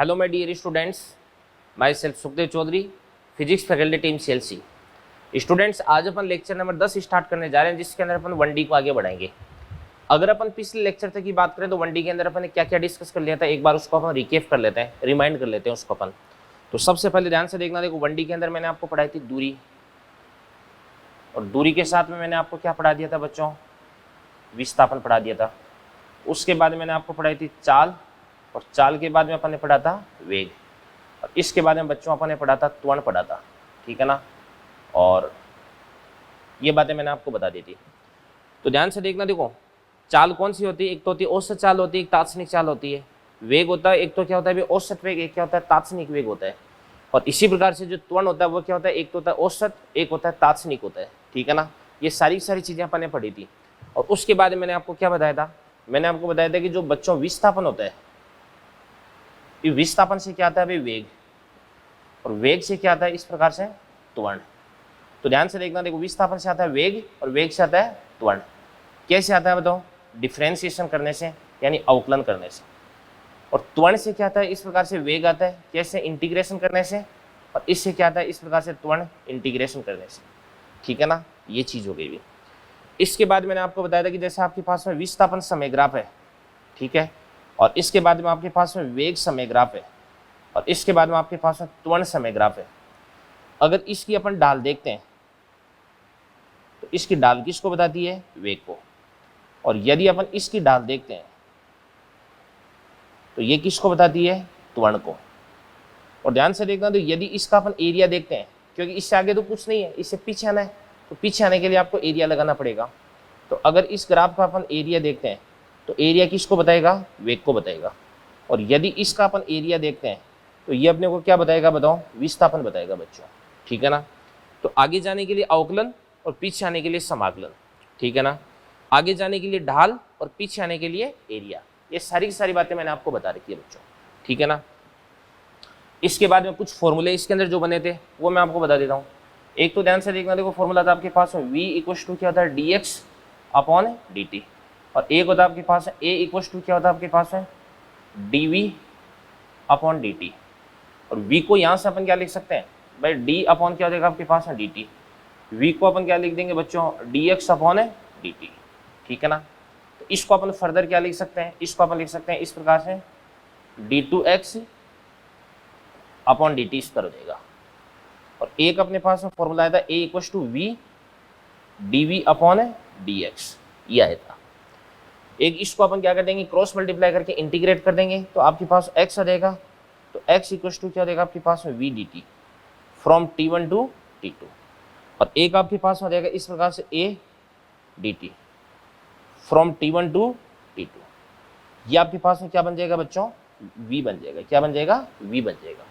Hello my dear students, myself Sukhdev Chaudhary, physics faculty team CLC। Students, आज अपन lecture number 10 start करने जा रहे हैं, जिसके अंदर अपन 1D को आगे बढ़ाएंगे। अगर अपन पिछले लेक्चर तक की बात करें तो 1D के अंदर अपन ने क्या क्या डिस्कस कर लिया था, एक बार उसको अपन रिकेप कर लेते हैं, रिमाइंड कर लेते हैं उसको अपन। तो सबसे पहले ध्यान से देखना, देखो 1D के अंदर मैंने आपको पढ़ाई थी दूरी, और दूरी के साथ में मैंने आपको क्या पढ़ा दिया था बच्चों, विस्थापन पढ़ा दिया था। उसके बाद मैंने आपको पढ़ाई थी चाल, और चाल के बाद में अपन ने पढ़ा था वेग, और इसके बाद में बच्चों अपन ने पढ़ा था त्वरण पढ़ा था, ठीक है ना। और ये बातें मैंने आपको बता दी थी। तो ध्यान से देखना, देखो चाल कौन सी होती है, एक तो होती है औसत चाल होती है, एक तात्क्षणिक चाल होती है। वेग होता है, एक तो क्या होता है औसत वेग, एक क्या होता है तात्क्षणिक वेग होता है। और इसी प्रकार से जो त्वरण होता है वो क्या होता है, एक तो होता है औसत, एक होता है तात्क्षणिक होता है, ठीक है ना। ये सारी चीजें अपन ने पढ़ी थी। और उसके बाद मैंने आपको क्या बताया था, मैंने आपको बताया था कि जो बच्चों विस्थापन होता है, विस्थापन से क्या आता है भाई वेग, और वेग से क्या आता है इस प्रकार से त्वरण। तो ध्यान से देखना, देखो विस्थापन से आता है वेग, और वेग से आता है त्वरण। कैसे आता है बताओ, डिफरेंशिएशन करने से, यानी अवकलन करने से। और त्वरण से क्या आता है इस प्रकार से वेग आता है, कैसे, इंटीग्रेशन करने से। और इससे क्या आता है इस प्रकार से त्वरण, इंटीग्रेशन करने से, ठीक है ना। ये चीज हो गई भी। इसके बाद मैंने आपको बताया था कि जैसे आपके पास में विस्थापन समय ग्राफ है, ठीक है, और इसके बाद में आपके पास में वेग समय ग्राफ है, और इसके बाद में आपके पास में त्वरण समय ग्राफ है। अगर इसकी अपन ढाल देखते हैं तो इसकी ढाल किसको बताती है, वेग को। और यदि अपन इसकी ढाल देखते हैं तो ये किसको बताती है, त्वरण को। और ध्यान से देखना, तो यदि इसका अपन एरिया देखते हैं, क्योंकि इससे आगे तो कुछ नहीं है, इससे पीछे आना है, तो पीछे आने के लिए आपको एरिया लगाना पड़ेगा। तो अगर इस ग्राफ का अपन एरिया देखते हैं तो एरिया किसको बताएगा, वेग को बताएगा। और यदि इसका अपन एरिया देखते हैं तो ये अपने को क्या बताएगा बताओ, विस्थापन बताएगा बच्चों, ठीक है ना। तो आगे जाने के लिए अवकलन और पीछे आने के लिए समाकलन, ठीक है ना। आगे जाने के लिए ढाल और पीछे आने के लिए एरिया। ये सारी की सारी बातें मैंने आपको बता रखी है बच्चों, ठीक है ना। इसके बाद में कुछ फॉर्मूले इसके अंदर जो बने थे वो मैं आपको बता देता हूँ। एक तो ध्यान से देखना, देखो फॉर्मूला था आपके पास v इक्वस टू क्या होता है, dx अपॉन dt। और एक होता है आपके पास a इक्वस टू क्या होता है आपके पास है, dv अपॉन dt। और v को यहाँ से अपन क्या लिख सकते हैं भाई, d अपॉन क्या हो जाएगा आपके पास है dt। v को अपन क्या लिख देंगे बच्चों, dx अपॉन है dt, ठीक है ना। तो इसको अपन फर्दर क्या लिख सकते हैं, इसको अपन लिख सकते हैं इस प्रकार से d2x अपॉन dt इस तरह हो जाएगा। और एक अपने पास में फॉर्मूला आया था a equals to v dv upon dx, ये आया था। एक इसको अपन क्या कर देंगे, क्रॉस मल्टीप्लाई करके इंटीग्रेट कर देंगे, तो आपके पास x आ जाएगा। तो x इक्वस टू क्या हो जाएगा आपके पास में v dt from t1 to t2। और एक आपके पास हो जाएगा इस प्रकार से a dt from t1 to t2। ये आपके पास में क्या बन जाएगा बच्चों, v बन जाएगा, क्या बन जाएगा, v बन जाएगा,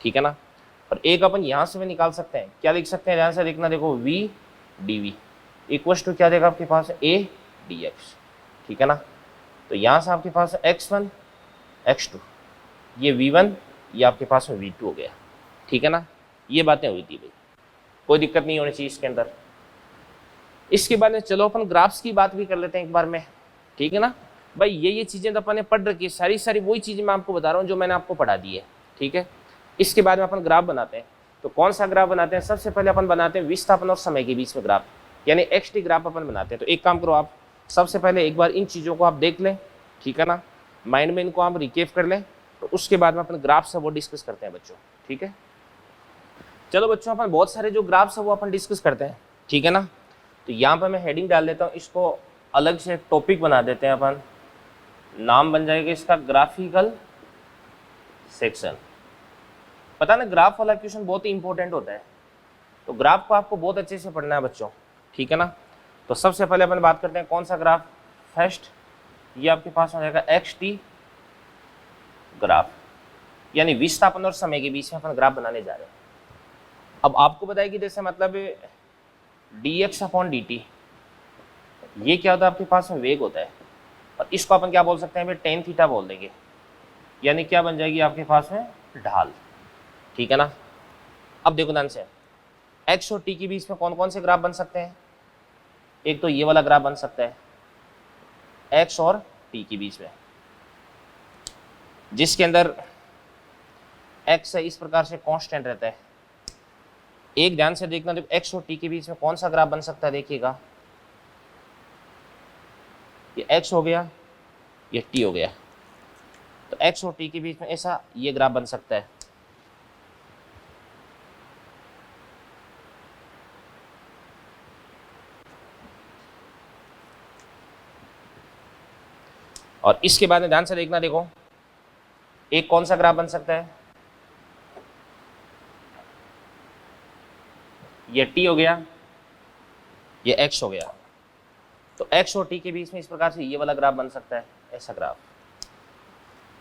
ठीक है ना। और एक अपन यहां से भी निकाल सकते हैं, क्या लिख सकते हैं, ध्यान से देखना, देखो v dv इक्वस टू क्या देगा आपके पास a dx, ठीक है ना। तो यहां से आपके पास x1 x2, ये v1, ये आपके पास में v2 हो गया, ठीक है ना। ये बातें हुई थी भाई, कोई दिक्कत नहीं होनी चाहिए इसके अंदर। इसके बाद में चलो अपन ग्राफ्स की बात भी कर लेते हैं एक बार में, ठीक है ना भाई। ये चीजें तो अपन ने पढ़ रखी है, सारी वही चीजें मैं आपको बता रहा हूँ जो मैंने आपको पढ़ा दी है, ठीक है। इसके बाद में अपन ग्राफ बनाते हैं। तो कौन सा ग्राफ बनाते हैं, सबसे पहले अपन बनाते हैं विस्थापन और समय के बीच में ग्राफ, यानी xt ग्राफ अपन बनाते हैं। तो एक काम करो आप, सबसे पहले एक बार इन चीज़ों को आप देख लें, ठीक है ना, माइंड में इनको आप रिकेप कर लें। तो उसके बाद में अपन ग्राफ से वो डिस्कस करते हैं बच्चों, ठीक है। चलो बच्चों, अपन बहुत सारे जो ग्राफ्स है वो अपन डिस्कस करते हैं, ठीक है ना। तो यहाँ पर मैं हेडिंग डाल देता हूँ, इसको अलग से टॉपिक बना देते हैं अपन, नाम बन जाएगा इसका ग्राफिकल सेक्शन। पता ना, ग्राफ वाला क्वेश्चन बहुत ही इंपॉर्टेंट होता है, तो ग्राफ को आपको बहुत अच्छे से पढ़ना है बच्चों, ठीक है ना। तो सबसे पहले अपन बात करते हैं कौन सा ग्राफ, फर्स्ट ये आपके पास हो जाएगा xt ग्राफ, यानी विस्थापन और समय के बीच में अपन ग्राफ बनाने जा रहे हैं। अब आपको बताया कि जैसे मतलब dx अपॉन dt, ये क्या होता है आपके पास में वेग होता है, और इसको अपन क्या बोल सकते हैं भाई, टेन थीटा बोल देंगे, यानी क्या बन जाएगी आपके पास में ढाल, ठीक है ना। अब देखो ध्यान से, x और t के बीच में कौन कौन से ग्राफ बन सकते हैं, एक तो ये वाला ग्राफ बन सकता है x और t के बीच में, जिसके अंदर एक्स है इस प्रकार से कांस्टेंट रहता है। एक ध्यान से देखना, जब एक्स और टी के बीच में कौन सा ग्राफ बन सकता है, देखिएगा ये एक्स हो गया, ये टी हो गया, तो एक्स और टी के बीच में ऐसा ये ग्राफ बन सकता है। और इसके बाद में ध्यान से देखना, देखो एक कौन सा ग्राफ बन सकता है, ये टी हो गया, ये एक्स हो गया, तो एक्स और टी के बीच में इस प्रकार से ये वाला ग्राफ बन सकता है, ऐसा ग्राफ।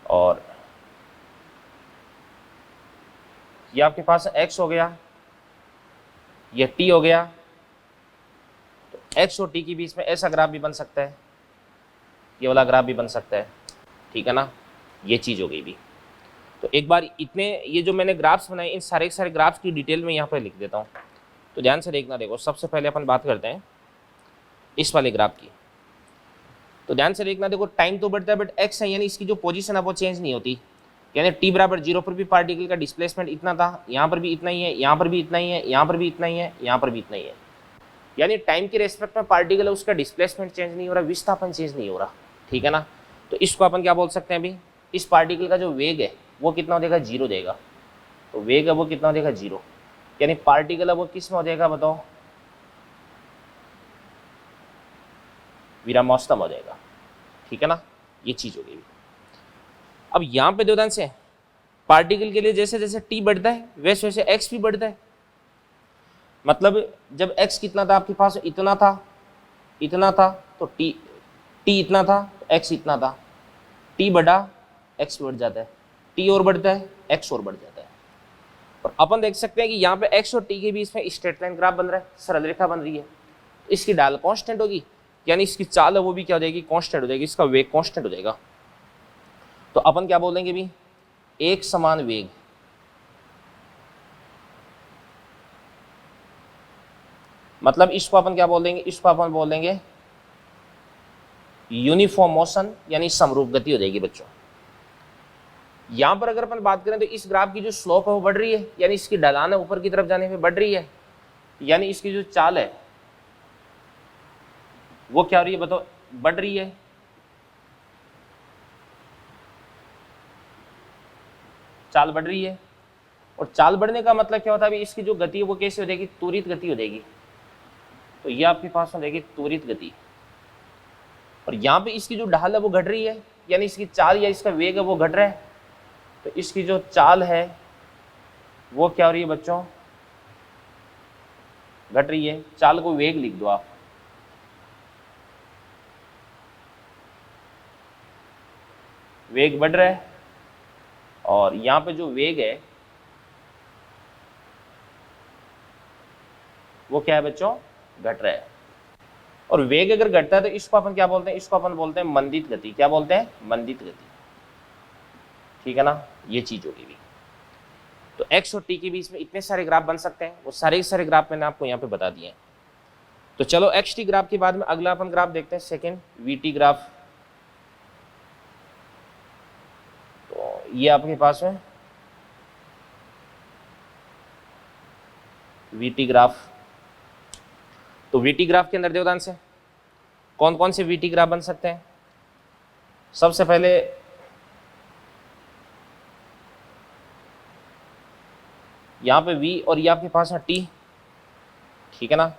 और ये आपके पास एक्स हो गया, ये टी हो गया, तो एक्स और टी के बीच में ऐसा ग्राफ भी बन सकता है, ये वाला ग्राफ भी बन सकता है, ठीक है ना, ये चीज़ हो गई भी। तो एक बार इतने ये जो मैंने ग्राफ्स बनाए, इन सारे सारे ग्राफ्स की डिटेल में यहाँ पर लिख देता हूँ, तो ध्यान से देखना। देखो सबसे पहले अपन बात करते हैं इस वाले ग्राफ की, तो ध्यान से देखना। देखो टाइम तो बढ़ता है बट एक्स है, यानी इसकी जो पोजीशन है वो चेंज नहीं होती, यानी टी बराबर 0 पर भी पार्टिकल का डिस्प्लेसमेंट इतना था, यहाँ पर भी इतना ही है, यहाँ पर भी इतना ही है, यहाँ पर भी इतना ही है, यहाँ पर भी इतना ही है, यानी टाइम के रेस्पेक्ट में पार्टिकल है उसका डिस्प्लेसमेंट चेंज नहीं हो रहा, विस्थापन चेंज नहीं हो रहा, ठीक है ना। तो इसको अपन क्या बोल सकते हैं अभी, इस पार्टिकल का जो वेग है वो कितना हो जाएगा, 0 देगा, तो वेग है वो कितना हो जाएगा, 0, यानी पार्टिकल है वो किस में हो जाएगा बताओ, विरामावस्था हो जाएगा, ठीक है ना, ये चीज हो गई। अब यहाँ पे ध्यान से, पार्टिकल के लिए जैसे जैसे टी बढ़ता है वैसे वैसे एक्स भी बढ़ता है, मतलब जब एक्स कितना था आपके पास, इतना था तो टी इतना था तो एक्स इतना था, टी बढ़ा एक्स बढ़ जाता है, टी और बढ़ता है एक्स और बढ़ जाता है। और अपन देख सकते हैं कि यहाँ पे एक्स और टी के बीच में स्ट्रेट लाइन ग्राफ बन रहा है, सरल रेखा बन रही है, इसकी ढाल कांस्टेंट होगी, यानी इसकी चाल है वो भी क्या हो जाएगी, कांस्टेंट हो जाएगी, इसका वेग कांस्टेंट हो जाएगा। तो अपन क्या बोलेंगे भी, एक समान वेग, मतलब इसको अपन क्या बोल देंगे, इसको अपन बोल देंगे यूनिफॉर्म मोशन, यानी समरूप गति हो जाएगी बच्चों। यहां पर अगर अपन बात करें तो इस ग्राफ की जो स्लोप है वो बढ़ रही है, यानी इसकी ढलान है ऊपर की तरफ जाने पे बढ़ रही है, यानी इसकी जो चाल है वो क्या हो रही है बताओ, बढ़ रही है। चाल बढ़ रही है, और चाल बढ़ने का मतलब क्या होता है, अभी इसकी जो गति है वो कैसे हो जाएगी, त्वरित गति हो जाएगी, तो ये आपके पास हो जाएगी त्वरित गति। और यहाँ पे इसकी जो ढाल है वो घट रही है, यानी इसकी चाल या इसका वेग है वो घट रहा है, तो इसकी जो चाल है वो क्या हो रही है बच्चों, घट रही है। चाल को वेग लिख दो आप, वेग बढ़ रहा है, और यहाँ पे जो वेग है वो क्या है बच्चों, घट रहा है। और वेग अगर घटता है तो इसको अपन क्या बोलते हैं, इसको अपन बोलते हैं मंदित गति। क्या बोलते हैं, मंदित गति, ठीक है ना, ये चीज होगी भी। तो एक्स और टी के बीच में इतने सारे ग्राफ बन सकते हैं, वो सारे सारे ग्राफ मैंने आपको यहाँ पे बता दिए हैं। तो चलो एक्स टी ग्राफ के बाद में अगला अपन ग्राफ देखते हैं, सेकेंड वी टी ग्राफ। तो ये आपके पास है वी टी ग्राफ। तो वी टी ग्राफ के अंदर देवदान से कौन कौन से वी टी ग्राफ बन सकते हैं, सबसे पहले यहाँ पे v और ये आपके पास है t, ठीक है ना।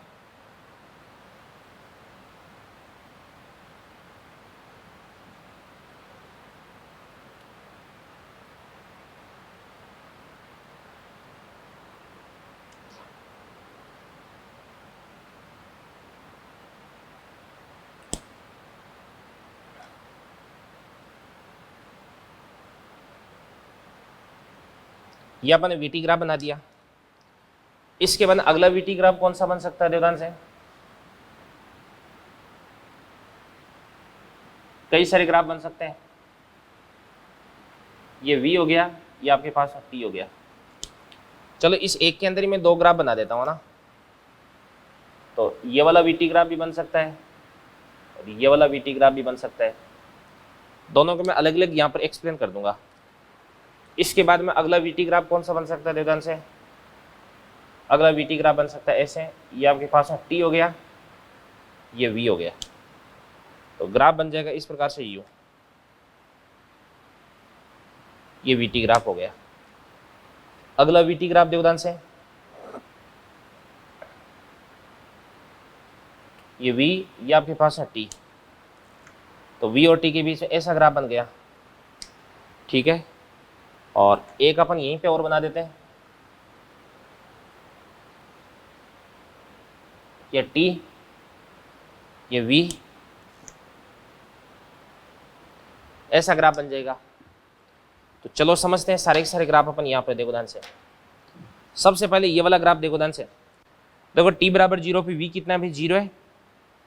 ये अपन ने वीटी ग्राफ बना दिया। इसके बाद अगला वीटी ग्राफ कौन सा बन सकता है देवदान से, कई सारे ग्राफ बन सकते हैं। ये v हो गया, ये आपके पास t हो गया। चलो इस एक के अंदर ही मैं दो ग्राफ बना देता हूँ ना, तो ये वाला वीटी ग्राफ भी बन सकता है और ये वाला वीटी ग्राफ भी बन सकता है। दोनों को मैं अलग अलग यहाँ पर एक्सप्लेन कर दूंगा। इसके बाद में अगला वीटी ग्राफ कौन सा बन सकता है देवदान से? अगला वीटी ग्राफ बन सकता है ऐसे, ये आपके पास में टी हो गया, ये वी हो गया, तो ग्राफ बन जाएगा इस प्रकार से यू, ये वीटी ग्राफ हो गया। अगला वीटी ग्राफ देवदान से, ये वी, ये आपके पास है टी, तो वी और टी के बीच में ऐसा ग्राफ बन गया, ठीक है। और एक अपन यहीं पे और बना देते हैं, ये टी, ये वी, ऐसा ग्राफ बन जाएगा। तो चलो समझते हैं सारे के सारे ग्राफ अपन यहाँ पे देखो ध्यान से। सबसे पहले ये वाला ग्राफ देखो ध्यान से, देखो टी बराबर 0 पे वी कितना भी 0 है,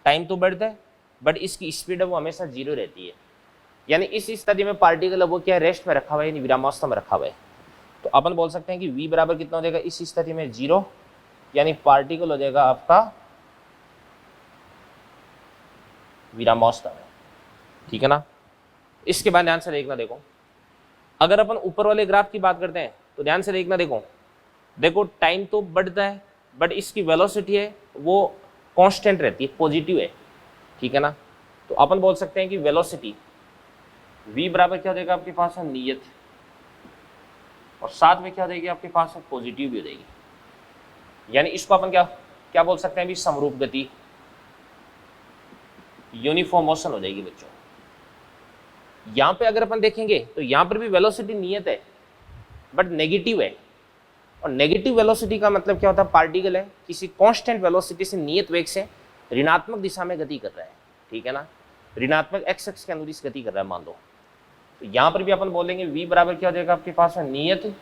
टाइम तो बढ़ता है बट इसकी स्पीड है वो हमेशा 0 रहती है, यानी इस स्थिति में पार्टिकल वो क्या रेस्ट में रखा हुआ है, विरामावस्था में रखा हुआ है। तो अपन बोल सकते हैं कि v बराबर कितना हो जाएगा इस स्थिति में 0, यानी पार्टिकल हो जाएगा आपका विरामावस्था में, ठीक है ना। इसके बाद ध्यान से देखना, देखो अगर अपन ऊपर वाले ग्राफ की बात करते हैं तो ध्यान से देखना, देखो टाइम तो बढ़ता है बट इसकी वेलोसिटी है वो कांस्टेंट रहती है, पॉजिटिव है, ठीक है ना। तो अपन बोल सकते हैं कि वेलोसिटी v बराबर क्या हो जाएगा आपके पास है नियत, और साथ में क्या हो जाएगी आपके पास है पॉजिटिव भी हो जाएगी, यानी इसको अपन क्या बोल सकते हैं भी समरूप गति, यूनिफॉर्म मोशन हो जाएगी बच्चों। यहां पे अगर अपन देखेंगे तो यहां पर भी वेलोसिटी नियत है बट नेगेटिव है, और नेगेटिव वेलोसिटी का मतलब क्या होता है, पार्टिकल है किसी कांस्टेंट वेलोसिटी से नियत वेग से ऋणात्मक दिशा में गति कर रहा है, ठीक है ना, ऋणात्मक एक्स एक्स के अनुदिश गति कर रहा है मान लो। तो यहाँ पर भी अपन बोलेंगे v बराबर क्या हो जाएगा आपके पास है नियत,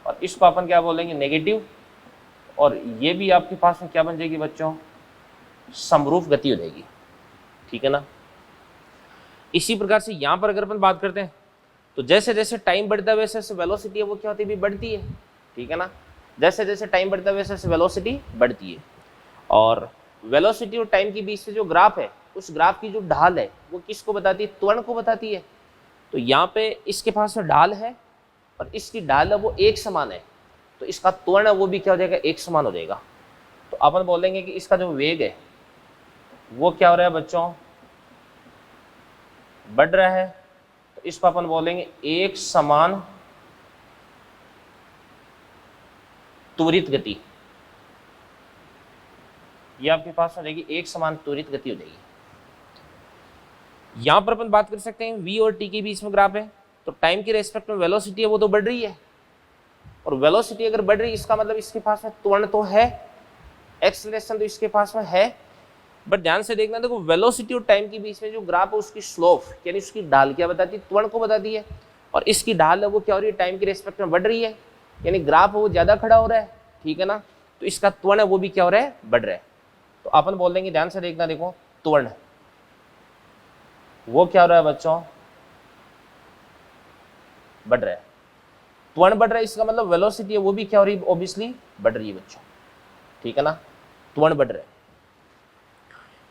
और इसको अपन क्या बोलेंगे नेगेटिव, और ये भी आपके पास में क्या बन जाएगी बच्चों, समरूप गति हो जाएगी, ठीक है ना। इसी प्रकार से यहाँ पर अगर अपन बात करते हैं तो जैसे जैसे टाइम बढ़ता है वैसे वैसे वेलोसिटी है वो क्या होती है भी बढ़ती है, ठीक है ना। जैसे जैसे टाइम बढ़ता है वैसे वैसे वेलोसिटी बढ़ती है, और वेलोसिटी और टाइम के बीच से जो ग्राफ है उस ग्राफ की जो ढाल है वो किसको बताती है, त्वरण को बताती है। तो यहाँ पे इसके पास में ढाल है और इसकी ढाल है वो एक समान है, तो इसका त्वरण है वो भी क्या हो जाएगा एक समान हो जाएगा। तो अपन बोलेंगे कि इसका जो वेग है वो क्या हो रहा है बच्चों, बढ़ रहा है, तो इसको अपन बोलेंगे एक समान त्वरित गति, ये आपके पास हो जाएगी एक समान त्वरित गति हो जाएगी। यहां पर अपन बात कर सकते हैं v और t के बीच में ग्राफ है, तो टाइम के रेस्पेक्ट में वेलोसिटी है वो तो बढ़ रही है, और वेलोसिटी अगर बढ़ रही है इसका मतलब इसके पास में त्वरण तो है, एक्सेलरेशन तो इसके पास में है, बट ध्यान से देखना, देखो वेलोसिटी और टाइम के बीच में जो ग्राफ है उसकी स्लोप यानी उसकी ढाल क्या बताती है, त्वरण को बताती है, और इसकी ढाल है वो क्या हो रही है टाइम के रेस्पेक्ट में बढ़ रही है, यानी ग्राफ वो ज्यादा खड़ा हो रहा है, ठीक है ना। तो इसका त्वरण है वो भी क्या हो रहा है, बढ़ रहा है। तो अपन बोल देंगे ध्यान से देखना, देखो त्वरण वो क्या हो रहा है बच्चों, बढ़ रहा है, त्वरण बढ़ रहा है, इसका मतलब वेलोसिटी है वो भी क्या हो रही है, ऑब्वियसली बढ़ रही है बच्चों, ठीक है ना, त्वरण बढ़ रहा है।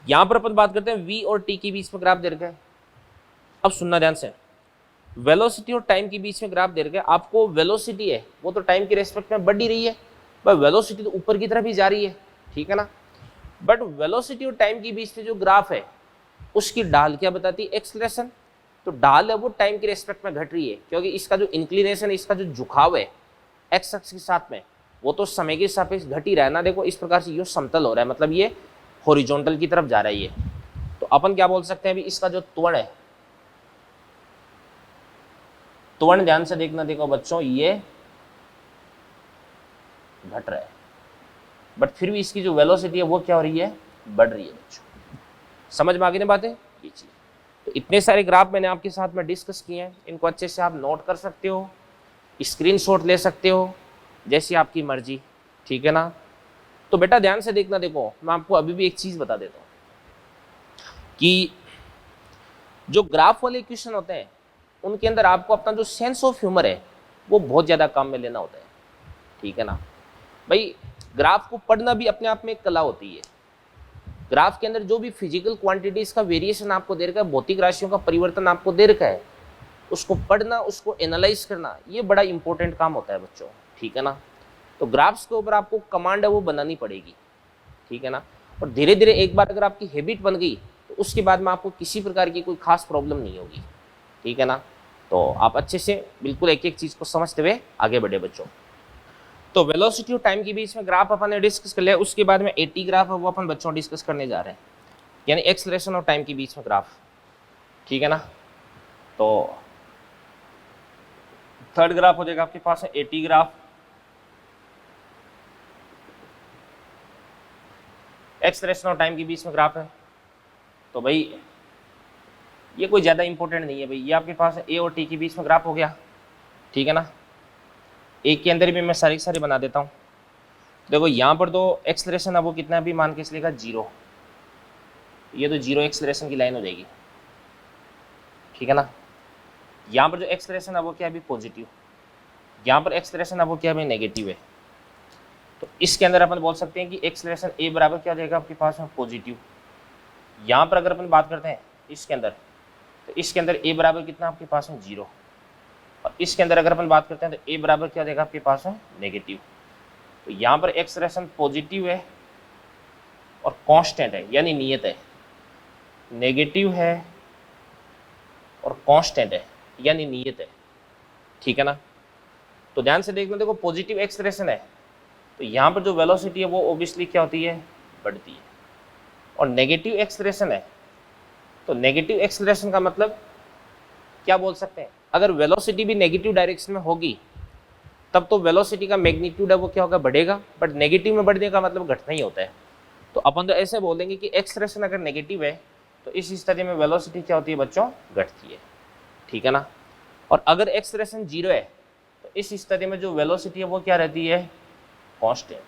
यहां पर अपन बात करते हैं v और t के बीच में ग्राफ दे रखा है। अब सुनना ध्यान से, वेलोसिटी और टाइम के बीच में ग्राफ दे रखा है, आपको वेलोसिटी है वो तो टाइम के रेस्पेक्ट में बढ़ ही रही है, पर वेलोसिटी तो ऊपर की तरफ ही जा रही है, ठीक है ना। बट वेलोसिटी और टाइम के बीच में जो ग्राफ है उसकी ढाल क्या बताती है, एक्सेलरेशन। तो ढाल है वो टाइम के रेस्पेक्ट में घट रही है, क्योंकि इसका जो इंक्लिनेशन है, इसका जो झुकाव है एक्स अक्ष के साथ में वो तो समय के सापेक्ष घट ही रहा है ना। देखो इस प्रकार से ये समतल हो रहा है, मतलब ये हॉरिजॉन्टल की तरफ जा रहा है ये। तो अपन क्या बोल सकते हैं अभी, इसका जो त्वरण है, त्वरण ध्यान से देखना, देखो बच्चों ये घट रहा है, बट फिर भी इसकी जो वेलोसिटी है वो क्या हो रही है, बढ़ रही है बच्चों। समझ में आ गई ना बातें, ये चीज। तो इतने सारे ग्राफ मैंने आपके साथ में डिस्कस किए हैं, इनको अच्छे से आप नोट कर सकते हो, स्क्रीनशॉट ले सकते हो, जैसी आपकी मर्जी, ठीक है ना। तो बेटा ध्यान से देखना, देखो मैं आपको अभी भी एक चीज बता देता हूँ कि जो ग्राफ वाले इक्वेशन होते हैं उनके अंदर आपको अपना जो सेंस ऑफ ह्यूमर है वो बहुत ज्यादा काम में लेना होता है, ठीक है ना भाई। ग्राफ को पढ़ना भी अपने आप में एक कला होती है। ग्राफ के अंदर जो भी फिजिकल क्वांटिटीज का वेरिएशन आपको दे रखा है, भौतिक राशियों का परिवर्तन आपको दे रखा है, उसको पढ़ना, उसको एनालाइज करना, ये बड़ा इंपॉर्टेंट काम होता है बच्चों, ठीक है ना। तो ग्राफ्स के ऊपर आपको कमांड है वो बनानी पड़ेगी, ठीक है ना। और धीरे धीरे एक बार अगर आपकी हैबिट बन गई तो उसके बाद में आपको किसी प्रकार की कोई खास प्रॉब्लम नहीं होगी, ठीक है ना। तो आप अच्छे से बिल्कुल एक एक चीज़ को समझते हुए आगे बढ़े बच्चों। तो वेलोसिटी और टाइम के बीच में ग्राफ अपन ने डिस्कस कर लिया, उसके बाद में 80 ग्राफ है वो अपन बच्चों डिस्कस करने जा रहे हैं, यानी एक्सेलरेशन और टाइम के बीच में ग्राफ, ठीक है ना। तो थर्ड ग्राफ हो जाएगा आपके पास है 80 ग्राफ, एक्सेलरेशन और टाइम के बीच में ग्राफ है। तो भाई ये कोई ज़्यादा इंपॉर्टेंट नहीं है भाई, ये आपके पास ए और टी के बीच में ग्राफ हो गया, ठीक है ना। एक के अंदर भी मैं सारी बना देता हूँ। देखो यहाँ पर तो एक्सेलरेशन अब वो कितना भी मान के चलेगा 0, ये तो 0 एक्सेलरेशन की लाइन हो जाएगी, ठीक है ना। यहाँ पर जो एक्सेलरेशन अब वो क्या है अभी पॉजिटिव, यहाँ पर एक्सेलरेशन अब वो क्या है नेगेटिव है। तो इसके अंदर अपन बोल सकते हैं कि एक्सेलरेशन ए बराबर क्या हो जाएगा आपके पास में पॉजिटिव। यहाँ पर अगर अपन बात करते हैं इसके अंदर, तो इसके अंदर ए बराबर कितना आपके पास में 0, और इसके अंदर अगर अपन बात करते हैं तो ए बराबर क्या हो जाएगा आपके पास में नेगेटिव। तो यहाँ पर एक्सेलरेशन पॉजिटिव है और कांस्टेंट है, यानी नियत है, नेगेटिव है और कांस्टेंट है यानी नियत है, ठीक है ना। तो ध्यान से देखना, देखो पॉजिटिव एक्सेलरेशन है तो यहाँ पर जो वेलोसिटी है वो ओब्वियसली क्या होती है, बढ़ती है। और नेगेटिव एक्सेलरेशन है तो नेगेटिव एक्सेलरेशन का मतलब क्या बोल सकते हैं, अगर वेलोसिटी भी नेगेटिव डायरेक्शन में होगी तब तो वेलोसिटी का मैग्नीट्यूड है वो क्या होगा, बढ़ेगा, बट नेगेटिव में बढ़ने का मतलब घटना ही होता है। तो अपन तो ऐसे बोलेंगे कि एक्सेलरेशन अगर नेगेटिव है तो इस स्थिति में वेलोसिटी क्या होती है बच्चों, घटती है, ठीक है ना। और अगर एक्सेलरेशन 0 है तो इस स्थिति में जो वेलोसिटी है वो क्या रहती है, कांस्टेंट।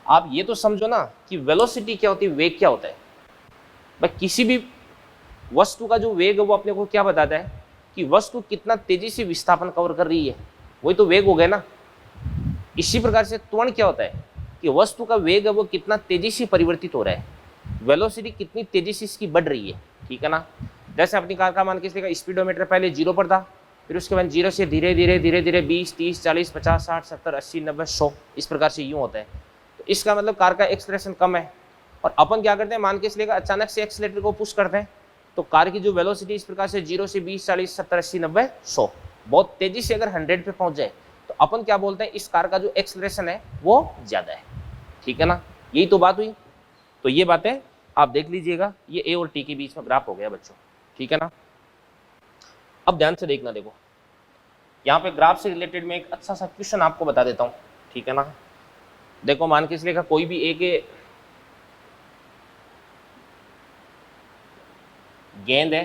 आप ये तो समझो ना कि वेलोसिटी क्या होती है, वेग क्या होता है। भाई किसी भी वस्तु का जो वेग है वो अपने को क्या बताता है कि वस्तु कितना तेजी से विस्थापन कवर कर रही है, वही तो वेग हो गया ना। इसी प्रकार से त्वरण क्या होता है कि वस्तु का वेग है वो कितना तेजी से परिवर्तित हो रहा है, वेलोसिटी कितनी तेजी से इसकी बढ़ रही है, ठीक है ना। जैसे अपनी कार का मान के इसलिए स्पीडोमीटर पहले 0 पर था, फिर उसके बाद 0 से धीरे धीरे 20, 30, 40, 50, 60, 70, 80, 90, 100 इस प्रकार से यूँ होता है। तो इसका मतलब कार का एक्सेलरेशन कम है और अपन क्या करते हैं, मान के चलिएगा अचानक से एक्सेलेटर को पुश करते हैं तो कार की जो वेलोसिटी इस प्रकार से 0 से 20, 40, 70, 80, 90, 100 बहुत तेजी से अगर 100 पे पहुंच जाए तो अपन क्या बोलते हैं, इस कार का जो एक्सेलरेशन है वो ज़्यादा है, ठीक है ना। यही तो बात हुई। तो ये बातें आप देख लीजिएगा, ये ए और टी के बीच में ग्राफ हो गया बच्चों, ठीक है ना। अब ध्यान से देखना, देखो यहाँ पे ग्राफ से रिलेटेड में एक अच्छा सा क्वेश्चन आपको बता देता हूँ, ठीक है ना। देखो मान के इसलिए कोई भी एक गेंद है,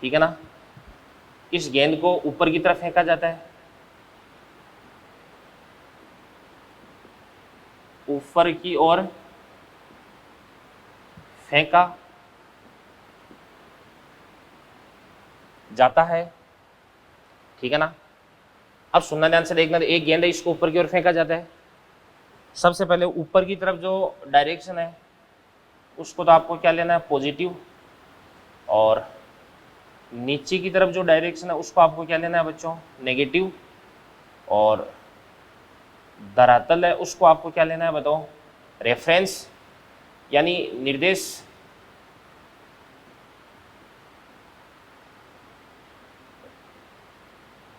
ठीक है ना। इस गेंद को ऊपर की तरफ फेंका जाता है, ऊपर की ओर फेंका जाता है, ठीक है ना। अब सुनना ध्यान से देखना, एक गेंद है इसको ऊपर की ओर फेंका जाता है। सबसे पहले ऊपर की तरफ जो डायरेक्शन है उसको तो आपको क्या लेना है, पॉजिटिव, और नीचे की तरफ जो डायरेक्शन है उसको आपको क्या लेना है बच्चों, नेगेटिव, और धरातल है उसको आपको क्या लेना है बताओ, रेफरेंस यानी निर्देश,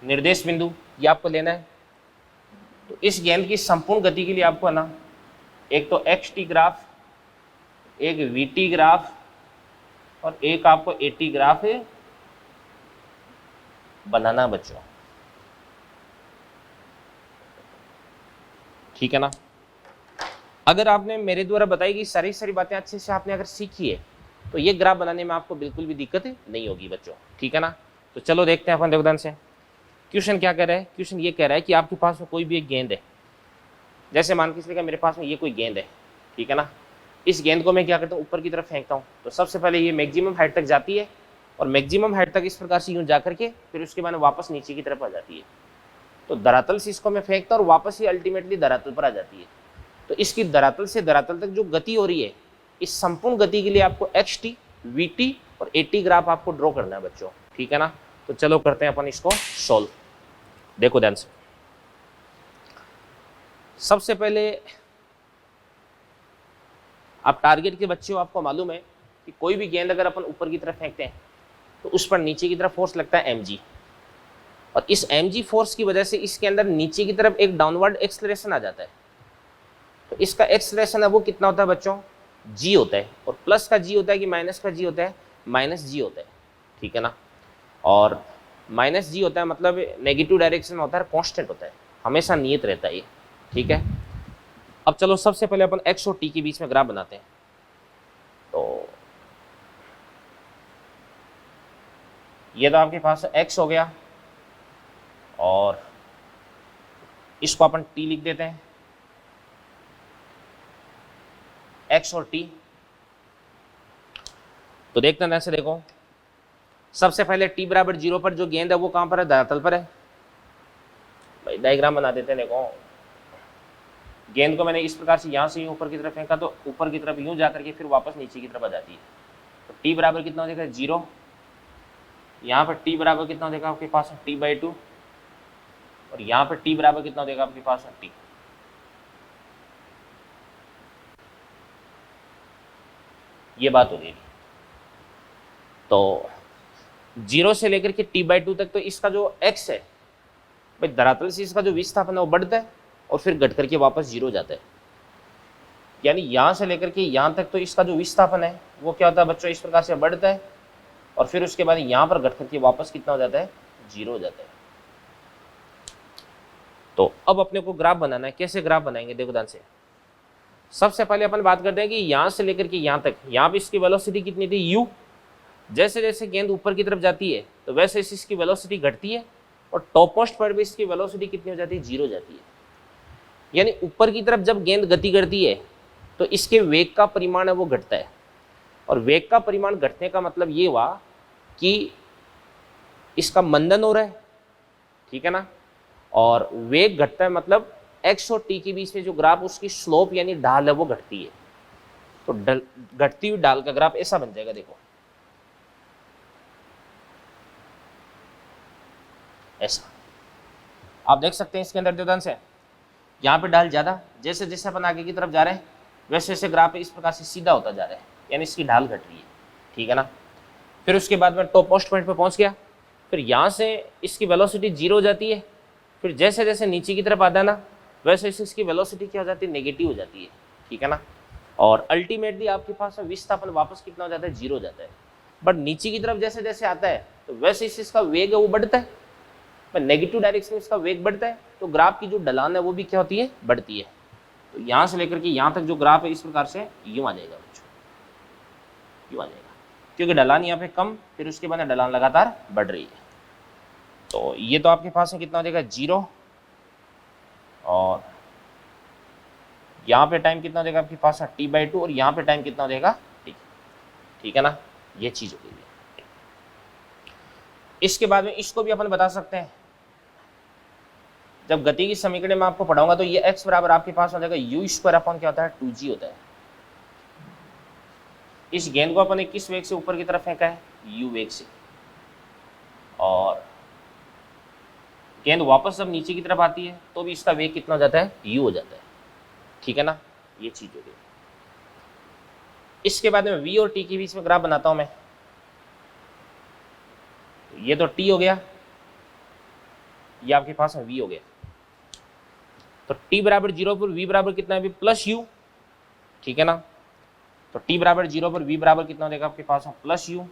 निर्देश बिंदु, ये आपको लेना है। तो इस गेंद की संपूर्ण गति के लिए आपको है ना, एक तो एक्स टी ग्राफ, एक वी टी ग्राफ और एक आपको ए टी ग्राफ बनाना बच्चों, ठीक है ना। अगर आपने मेरे द्वारा बताई गई सारी बातें अच्छे से आपने अगर सीखी है तो ये ग्राफ बनाने में आपको बिल्कुल भी दिक्कत नहीं होगी बच्चों, ठीक है ना। तो चलो देखते हैं अपन ध्यान से क्वेश्चन क्या कह रहा है। क्वेश्चन ये कह रहा है कि आपके पास में कोई भी एक गेंद है, जैसे मान के चलिए मेरे पास में ये कोई गेंद है, ठीक है ना। इस गेंद को मैं क्या करता हूँ, ऊपर की तरफ फेंकता हूँ। तो सबसे पहले ये मैक्सिमम हाइट तक जाती है और मैक्सिमम हाइट तक इस प्रकार से यूँ जा करके फिर उसके बाद वापस नीचे की तरफ आ जाती है। तो धरातल से इसको मैं फेंकता हूँ और वापस ही अल्टीमेटली धरातल पर आ जाती है। तो इसकी धरातल से धरातल तक जो गति हो रही है इस संपूर्ण गति के लिए आपको एच टी, वी टी और ए टी ग्राफ आपको ड्रॉ करना है बच्चों, ठीक है ना। तो चलो करते हैं अपन इसको सॉल्व। देखो ध्यान से, सबसे पहले आप टारगेट के बच्चे हो, आपको मालूम है कि कोई भी गेंद अगर अपन ऊपर की तरफ फेंकते हैं तो उस पर नीचे की तरफ फोर्स लगता है mg, और इस mg फोर्स की वजह से इसके अंदर नीचे की तरफ एक डाउनवर्ड एक्सेलरेशन आ जाता है। तो इसका एक्सेलरेशन है वो कितना होता है बच्चों, g होता है, और प्लस का g होता है कि माइनस का g होता है, माइनस g होता है, ठीक है ना। और माइनस g होता है मतलब नेगेटिव डायरेक्शन होता है, कांस्टेंट होता है, हमेशा नियत रहता है ये, ठीक है। अब चलो सबसे पहले अपन x और t के बीच में ग्राफ बनाते हैं। तो ये तो आपके पास x हो गया, और इसको अपन t लिख देते हैं, x और t। तो देखते हैं ऐसे, देखो सबसे पहले t बराबर 0 पर जो गेंद है वो कहां पर है, धरातल पर है। भाई डायग्राम बना देते हैं। देखो गेंद को मैंने इस प्रकार से यहाँ से ऊपर की तरफ फेंका तो ऊपर की तरफ यूं जाकर के फिर वापस नीचे की तरफ आ जाती है। तो t बराबर कितना हो जाएगा 0, यहाँ पर t बराबर कितना हो जाएगा आपके पास t/2, और यहाँ पर t बराबर कितना हो जाएगा आपके पास t। ये बात हो गई। तो 0 से लेकर के t/2 तक तो इसका जो x है भाई, धरातल से इसका जो विस्थापन है वो बढ़ता है और फिर घट करके वापस 0 जाता है। यानी यहाँ से लेकर के यहाँ तक तो इसका जो विस्थापन है वो क्या होता है बच्चों, इस प्रकार से बढ़ता है, और फिर उसके बाद यहाँ पर घट करके वापस कितना हो जाता है, 0 हो जाता है। तो अब अपने को ग्राफ बनाना है। कैसे ग्राफ बनाएंगे, देखो ध्यान से। सबसे पहले अपन बात करते हैं कि यहाँ से लेकर के यहाँ तक, यहाँ पे इसकी वेलोसिटी कितनी थी u। जैसे जैसे गेंद ऊपर की तरफ जाती है तो वैसे इसकी वेलोसिटी घटती है, और टॉप मोस्ट पर भी इसकी वेलोसिटी कितनी हो जाती है, 0 हो जाती है। यानी ऊपर की तरफ जब गेंद गति करती है तो इसके वेग का परिमाण है वो घटता है, और वेग का परिमाण घटने का मतलब ये हुआ कि इसका मंदन हो रहा है, ठीक है ना। और वेग घटता है मतलब x और t के बीच में जो ग्राफ उसकी स्लोप यानी ढाल है वो घटती है। तो घटती हुई ढाल का ग्राफ ऐसा बन जाएगा, देखो ऐसा आप देख सकते हैं इसके अंदर जो ध्यान से, यहाँ पे ढाल ज्यादा, जैसे जैसे अपन आगे की तरफ जा रहे हैं वैसे वैसे ग्राफ इस प्रकार से सीधा होता जा रहा है, यानी इसकी ढाल घट रही है, ठीक है ना। फिर उसके बाद में टॉप मोस्ट पॉइंट पे पहुंच गया, फिर यहाँ से इसकी वेलोसिटी 0 हो जाती है, फिर जैसे जैसे नीचे की तरफ आता है ना वैसे वैसे इसकी वेलोसिटी क्या हो जाती है, नेगेटिव हो जाती है, ठीक है ना। और अल्टीमेटली आपके पास विस्थापन वापस कितना हो जाता है, 0 हो जाता है। बट नीचे की तरफ जैसे जैसे आता है तो वैसे इसका वेग है वो बढ़ता है, नेगेटिव डायरेक्शन में इसका वेग बढ़ता है, तो ग्राफ की जो ढलान है वो भी क्या होती है, बढ़ती है। तो यहाँ से लेकर के यहाँ तक जो ग्राफ है इस प्रकार से यूँ आ जाएगा बच्चों, यूँ आ जाएगा, क्योंकि ढलान यहाँ पे कम, फिर उसके बाद ढलान लगातार बढ़ रही है। तो ये तो आपके पास में कितना हो जाएगा 0, और यहाँ पे टाइम कितना हो जाएगा आपके पास t/2, और यहाँ पे टाइम कितना हो जाएगा t, ठीक है ना। ये चीज हो गई है। इसके बाद में इसको भी अपन बता सकते हैं, जब गति की समीकरण में आपको पढ़ाऊंगा तो ये x बराबर आपके पास हो जाएगा u² अपन क्या होता है 2g होता है। इस गेंद को अपन ने किस वेग से ऊपर की तरफ फेंका है, u वेग से, और गेंद वापस जब नीचे की तरफ आती है तो भी इसका वेग कितना हो जाता है, u हो जाता है, ठीक है ना। ये चीज हो गई। इसके बाद में v और t के बीच में ग्राफ बनाता हूं मैं। ये तो t हो गया, ये आपके पास v हो गया। तो t बराबर 0 पर v बराबर कितना है, प्लस u, ठीक है ना। तो t बराबर 0 पर v बराबर कितना हो जाएगा आपके पास प्लस u।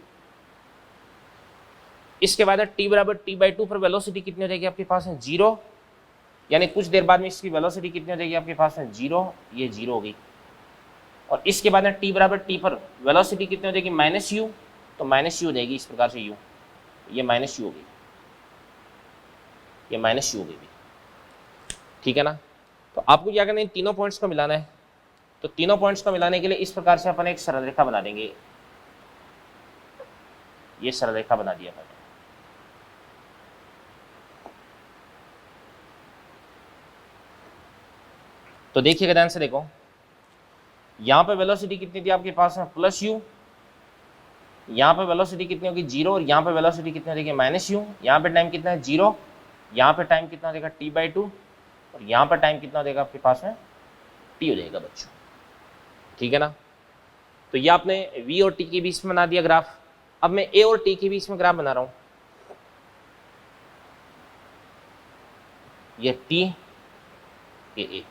इसके बाद t बराबर t/2 पर वेलोसिटी कितनी हो जाएगी आपके पास 0, यानी कुछ देर बाद में इसकी वेलोसिटी कितनी हो जाएगी आपके पास 0, ये 0 हो गई। और इसके बाद में t बराबर t पर वेलोसिटी कितनी हो जाएगी -u, तो -u हो जाएगी इस प्रकार से u, ये -u हो गई, ये -u हो गई, ठीक है ना। तो आपको क्या करना है, इन तीनों पॉइंट्स को मिलाना है। तो तीनों पॉइंट्स को मिलाने के लिए इस प्रकार से अपन एक सरल रेखा बना देंगे। ये सरल रेखा बना दिया अपन। तो देखिएगा ध्यान से, देखो यहाँ पे वेलोसिटी कितनी थी आपके पास में प्लस यू, यहाँ पे वेलोसिटी कितनी होगी 0, और यहाँ पे वेलोसिटी कितनी देगी माइनस यू। यहाँ पे टाइम कितना है 0, यहाँ पे टाइम कितना देगा t/2, और यहाँ पर टाइम कितना देगा आपके पास में t हो जाएगा बच्चों, ठीक है ना। तो ये आपने v और t के बीच में बना दिया ग्राफ। अब मैं a और t के बीच में ग्राफ बना रहा हूँ, ये t ये a।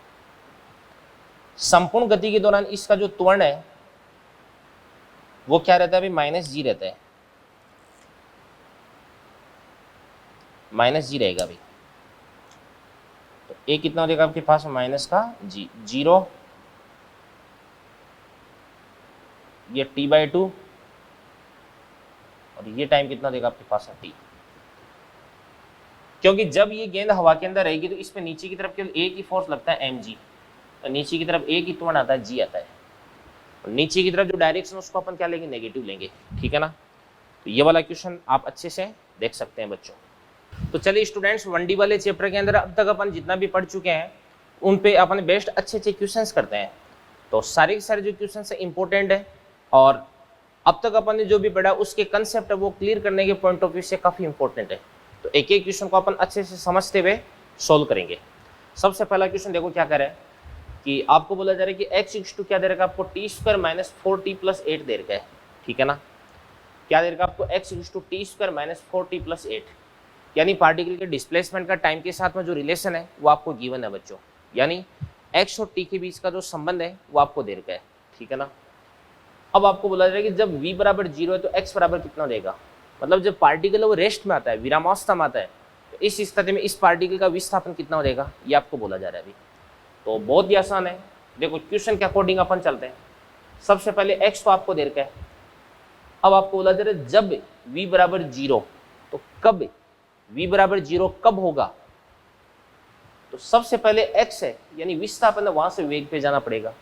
संपूर्ण गति के दौरान इसका जो त्वरण है वो क्या रहता है अभी -g रहता है, -g रहेगा अभी। तो a कितना हो जाएगा आपके पास माइनस का g, 0, ये t/2, और ये टाइम कितना देगा आपके पास t। क्योंकि जब ये गेंद हवा के अंदर रहेगी तो इस पे नीचे की तरफ केवल a की फोर्स लगता है mg, तो नीचे की तरफ a की त्वरण आता है g आता है, और नीचे की तरफ जो डायरेक्शन उसको अपन क्या लेंगे नेगेटिव लेंगे, ठीक है ना। तो ये वाला क्वेश्चन आप अच्छे से देख सकते हैं बच्चों। तो चलिए स्टूडेंट्स 1D वाले चैप्टर के अंदर अब तक अपन जितना भी पढ़ चुके हैं उन पे अपन बेस्ट अच्छे क्वेश्चंस करते हैं। तो सारे के सारे जो क्वेश्चंस है इंपॉर्टेंट है, और अब तक अपन ने जो भी पढ़ा उसके कंसेप्ट है वो क्लियर करने के पॉइंट ऑफ व्यू से काफ़ी इंपॉर्टेंट है। तो एक एक क्वेश्चन को अपन अच्छे से समझते हुए सोल्व करेंगे। सबसे पहला क्वेश्चन देखो क्या करे कि आपको बोला जा रहा है कि x क्या दे रखा है आपको t² - 4t + 8 दे रखा है, ठीक है ना। क्या दे रखा है आपको x t² - 4t + 8, यानी पार्टिकल के डिस्प्लेसमेंट का टाइम के साथ में जो रिलेशन है वो आपको गिवन है बच्चों, यानी x और t के बीच का जो संबंध है वो आपको दे रखा है, ठीक है ना। अब आपको बोला जा रहा है कि जब v = 0 है तो x बराबर कितना देगा, मतलब जब पार्टिकल वो रेस्ट में आता है, विरामावस्था में आता है, तो इस स्थिति में इस पार्टिकल का विस्थापन कितना हो जाएगा ये आपको बोला जा रहा है अभी। तो बहुत ही आसान है, देखो क्वेश्चन के अकॉर्डिंग अपन चलते हैं। सबसे पहले x तो आपको दे रखा है, अब आपको बोला जा रहा है जब v = 0 तो कब v = 0 कब होगा, तो सबसे पहले x है यानी विस्थापन है, वहां से वेग पे जाना पड़ेगा।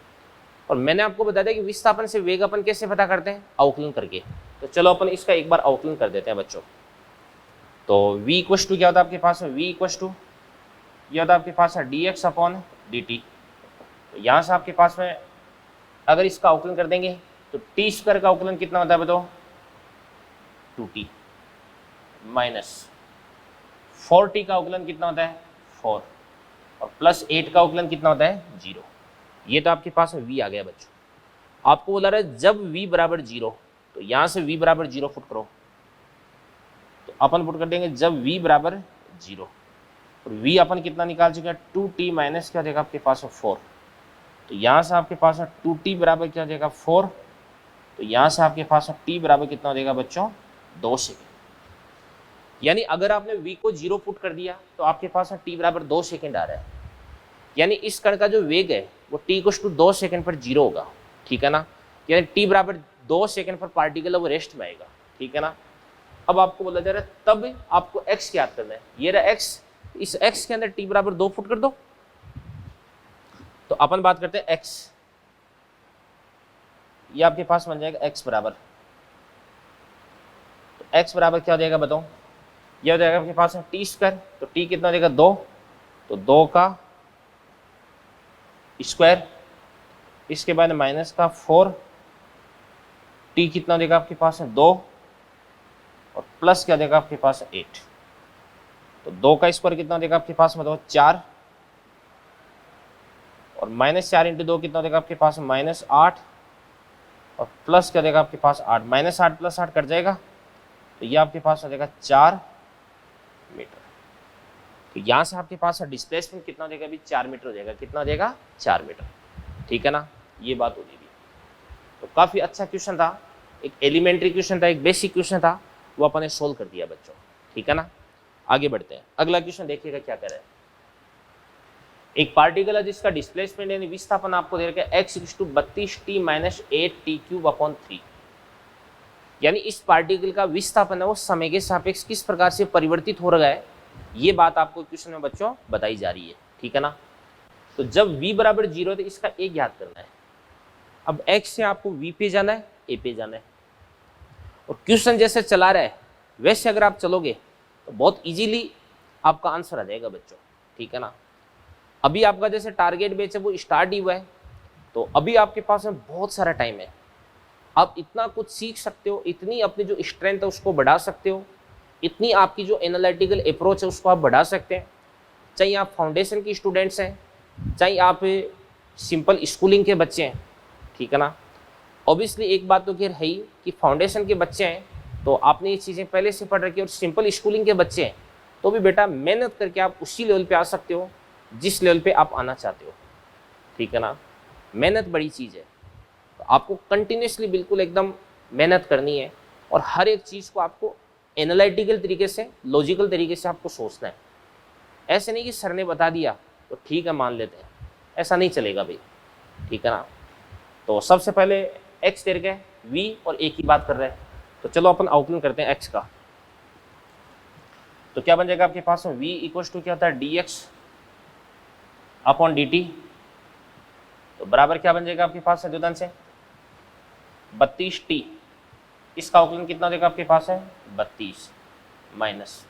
और मैंने आपको बता दिया कि विस्थापन से वेग अपन कैसे पता करते हैं, अवकलन करके। तो चलो अपन इसका एक बार अवकलन कर देते हैं बच्चों। तो v = क्या होता है आपके पास में, v = यह होता है आपके पास है dx/dt। तो यहाँ से आपके पास में अगर इसका अवकलन कर देंगे तो t² का अवकलन कितना होता है बताओ, 2t, माइनस 4t का अवकलन कितना होता है 4, और प्लस 8 का अवकलन कितना होता है 0। ये तो आपके पास में v आ गया बच्चों। आपको बोला रहा है जब v = 0, तो यहाँ से v = 0 फुट करो, तो अपन पुट कर देंगे जब v = 0, और v अपन कितना निकाल चुके हैं 2t माइनस क्या देगा आपके पास 4। तो यहाँ से आपके पास 2t बराबर क्या देगा 4, तो यहाँ से आपके पास t बराबर कितना देगा बच्चों 2 सेकेंड। यानी अगर आपने v को 0 पुट कर दिया तो आपके पास t बराबर 2 सेकेंड आ रहा है, यानी इस कण का जो वेग है वो t = 2 सेकेंड पर 0 होगा, ठीक है ना। यानी t बराबर 2 सेकेंड पर पार्टिकल वो रेस्ट में आएगा, ठीक है ना। अब आपको बोला जा रहा है तब आपको x याद करना है, ये रहा x, इस x के अंदर t बराबर 2 फुट कर दो। तो अपन बात करते हैं x, ये आपके पास बन जाएगा x बराबर, तो x बराबर क्या हो जाएगा बताओ, ये हो जाएगा आपके पास t², तो t कितना देगा 2, तो 2 का स्क्वायर, इसके बाद माइनस का 4, t कितना देगा आपके पास 2, और प्लस क्या देगा आपके पास 8, तो 2 का स्क्वायर कितना देगा आपके पास बताओ 4, और -4 × 2 कितना देगा आपके पास -8, और प्लस क्या देगा आपके पास 8, -8 + 8 कट जाएगा, तो ये आपके पास हो जाएगा 4 मीटर। तो यहाँ से आपके पास डिस्प्लेसमेंट कितना हो जाएगा अभी 4 मीटर हो जाएगा, कितना हो जाएगा 4 मीटर, ठीक है ना। ये बात हो जाएगी। तो काफ़ी अच्छा क्वेश्चन था, एक एलिमेंट्री क्वेश्चन था, एक बेसिक क्वेश्चन था, वो अपन ने सोल्व कर दिया बच्चों, ठीक है ना। आगे बढ़ते हैं, अगला क्वेश्चन देखिएगा क्या कर रहा है। एक पार्टिकल है जिसका डिस्प्लेसमेंट यानी विस्थापन आपको दे रखा है x = 32t - 8t³ / 3, यानी इस पार्टिकल का विस्थापन है वो समय के सापेक्ष किस प्रकार से परिवर्तित हो रहा है, ये बात आपको क्वेश्चन में बच्चों बताई जा रही है, ठीक है ना। तो जब v = 0 तो इसका एक याद करना है। अब x से आपको v पे जाना है, a पे जाना है, और क्वेश्चन जैसे चला रहा है वैसे अगर आप चलोगे तो बहुत इजीली आपका आंसर आ जाएगा बच्चों, ठीक है ना। अभी आपका जैसे टारगेट बेच है वो स्टार्ट ही हुआ है, तो अभी आपके पास में बहुत सारा टाइम है, आप इतना कुछ सीख सकते हो, इतनी अपनी जो स्ट्रेंथ है उसको बढ़ा सकते हो, इतनी आपकी जो एनालिटिकल अप्रोच है उसको आप बढ़ा सकते हैं। चाहे आप फाउंडेशन की स्टूडेंट्स हैं, चाहे आप सिंपल स्कूलिंग के बच्चे हैं, ठीक है ना। ऑब्वियसली एक बात तो खैर है ही कि फाउंडेशन के बच्चे हैं तो आपने ये चीज़ें पहले से पढ़ रखी, और सिंपल स्कूलिंग के बच्चे हैं तो भी बेटा मेहनत करके आप उसी लेवल पे आ सकते हो जिस लेवल पे आप आना चाहते हो, ठीक है ना। मेहनत बड़ी चीज़ है, तो आपको कंटिन्यूसली बिल्कुल एकदम मेहनत करनी है, और हर एक चीज़ को आपको एनालिटिकल तरीके से, लॉजिकल तरीके से आपको सोचना है। ऐसे नहीं कि सर ने बता दिया तो ठीक है मान लेते हैं, ऐसा नहीं चलेगा भाई, ठीक है ना। तो सबसे पहले एक्स दे रखे वी और ए की बात कर रहे हैं, तो चलो अपन आउटलाइन करते हैं एक्स का। तो क्या बन जाएगा आपके पास में v इक्वल्स टू क्या होता है D x upon D T, तो बराबर क्या बन जाएगा आपके पास है द्योतन से 32t। इसका आउटलाइन कितना देगा आपके पास है 32 माइनस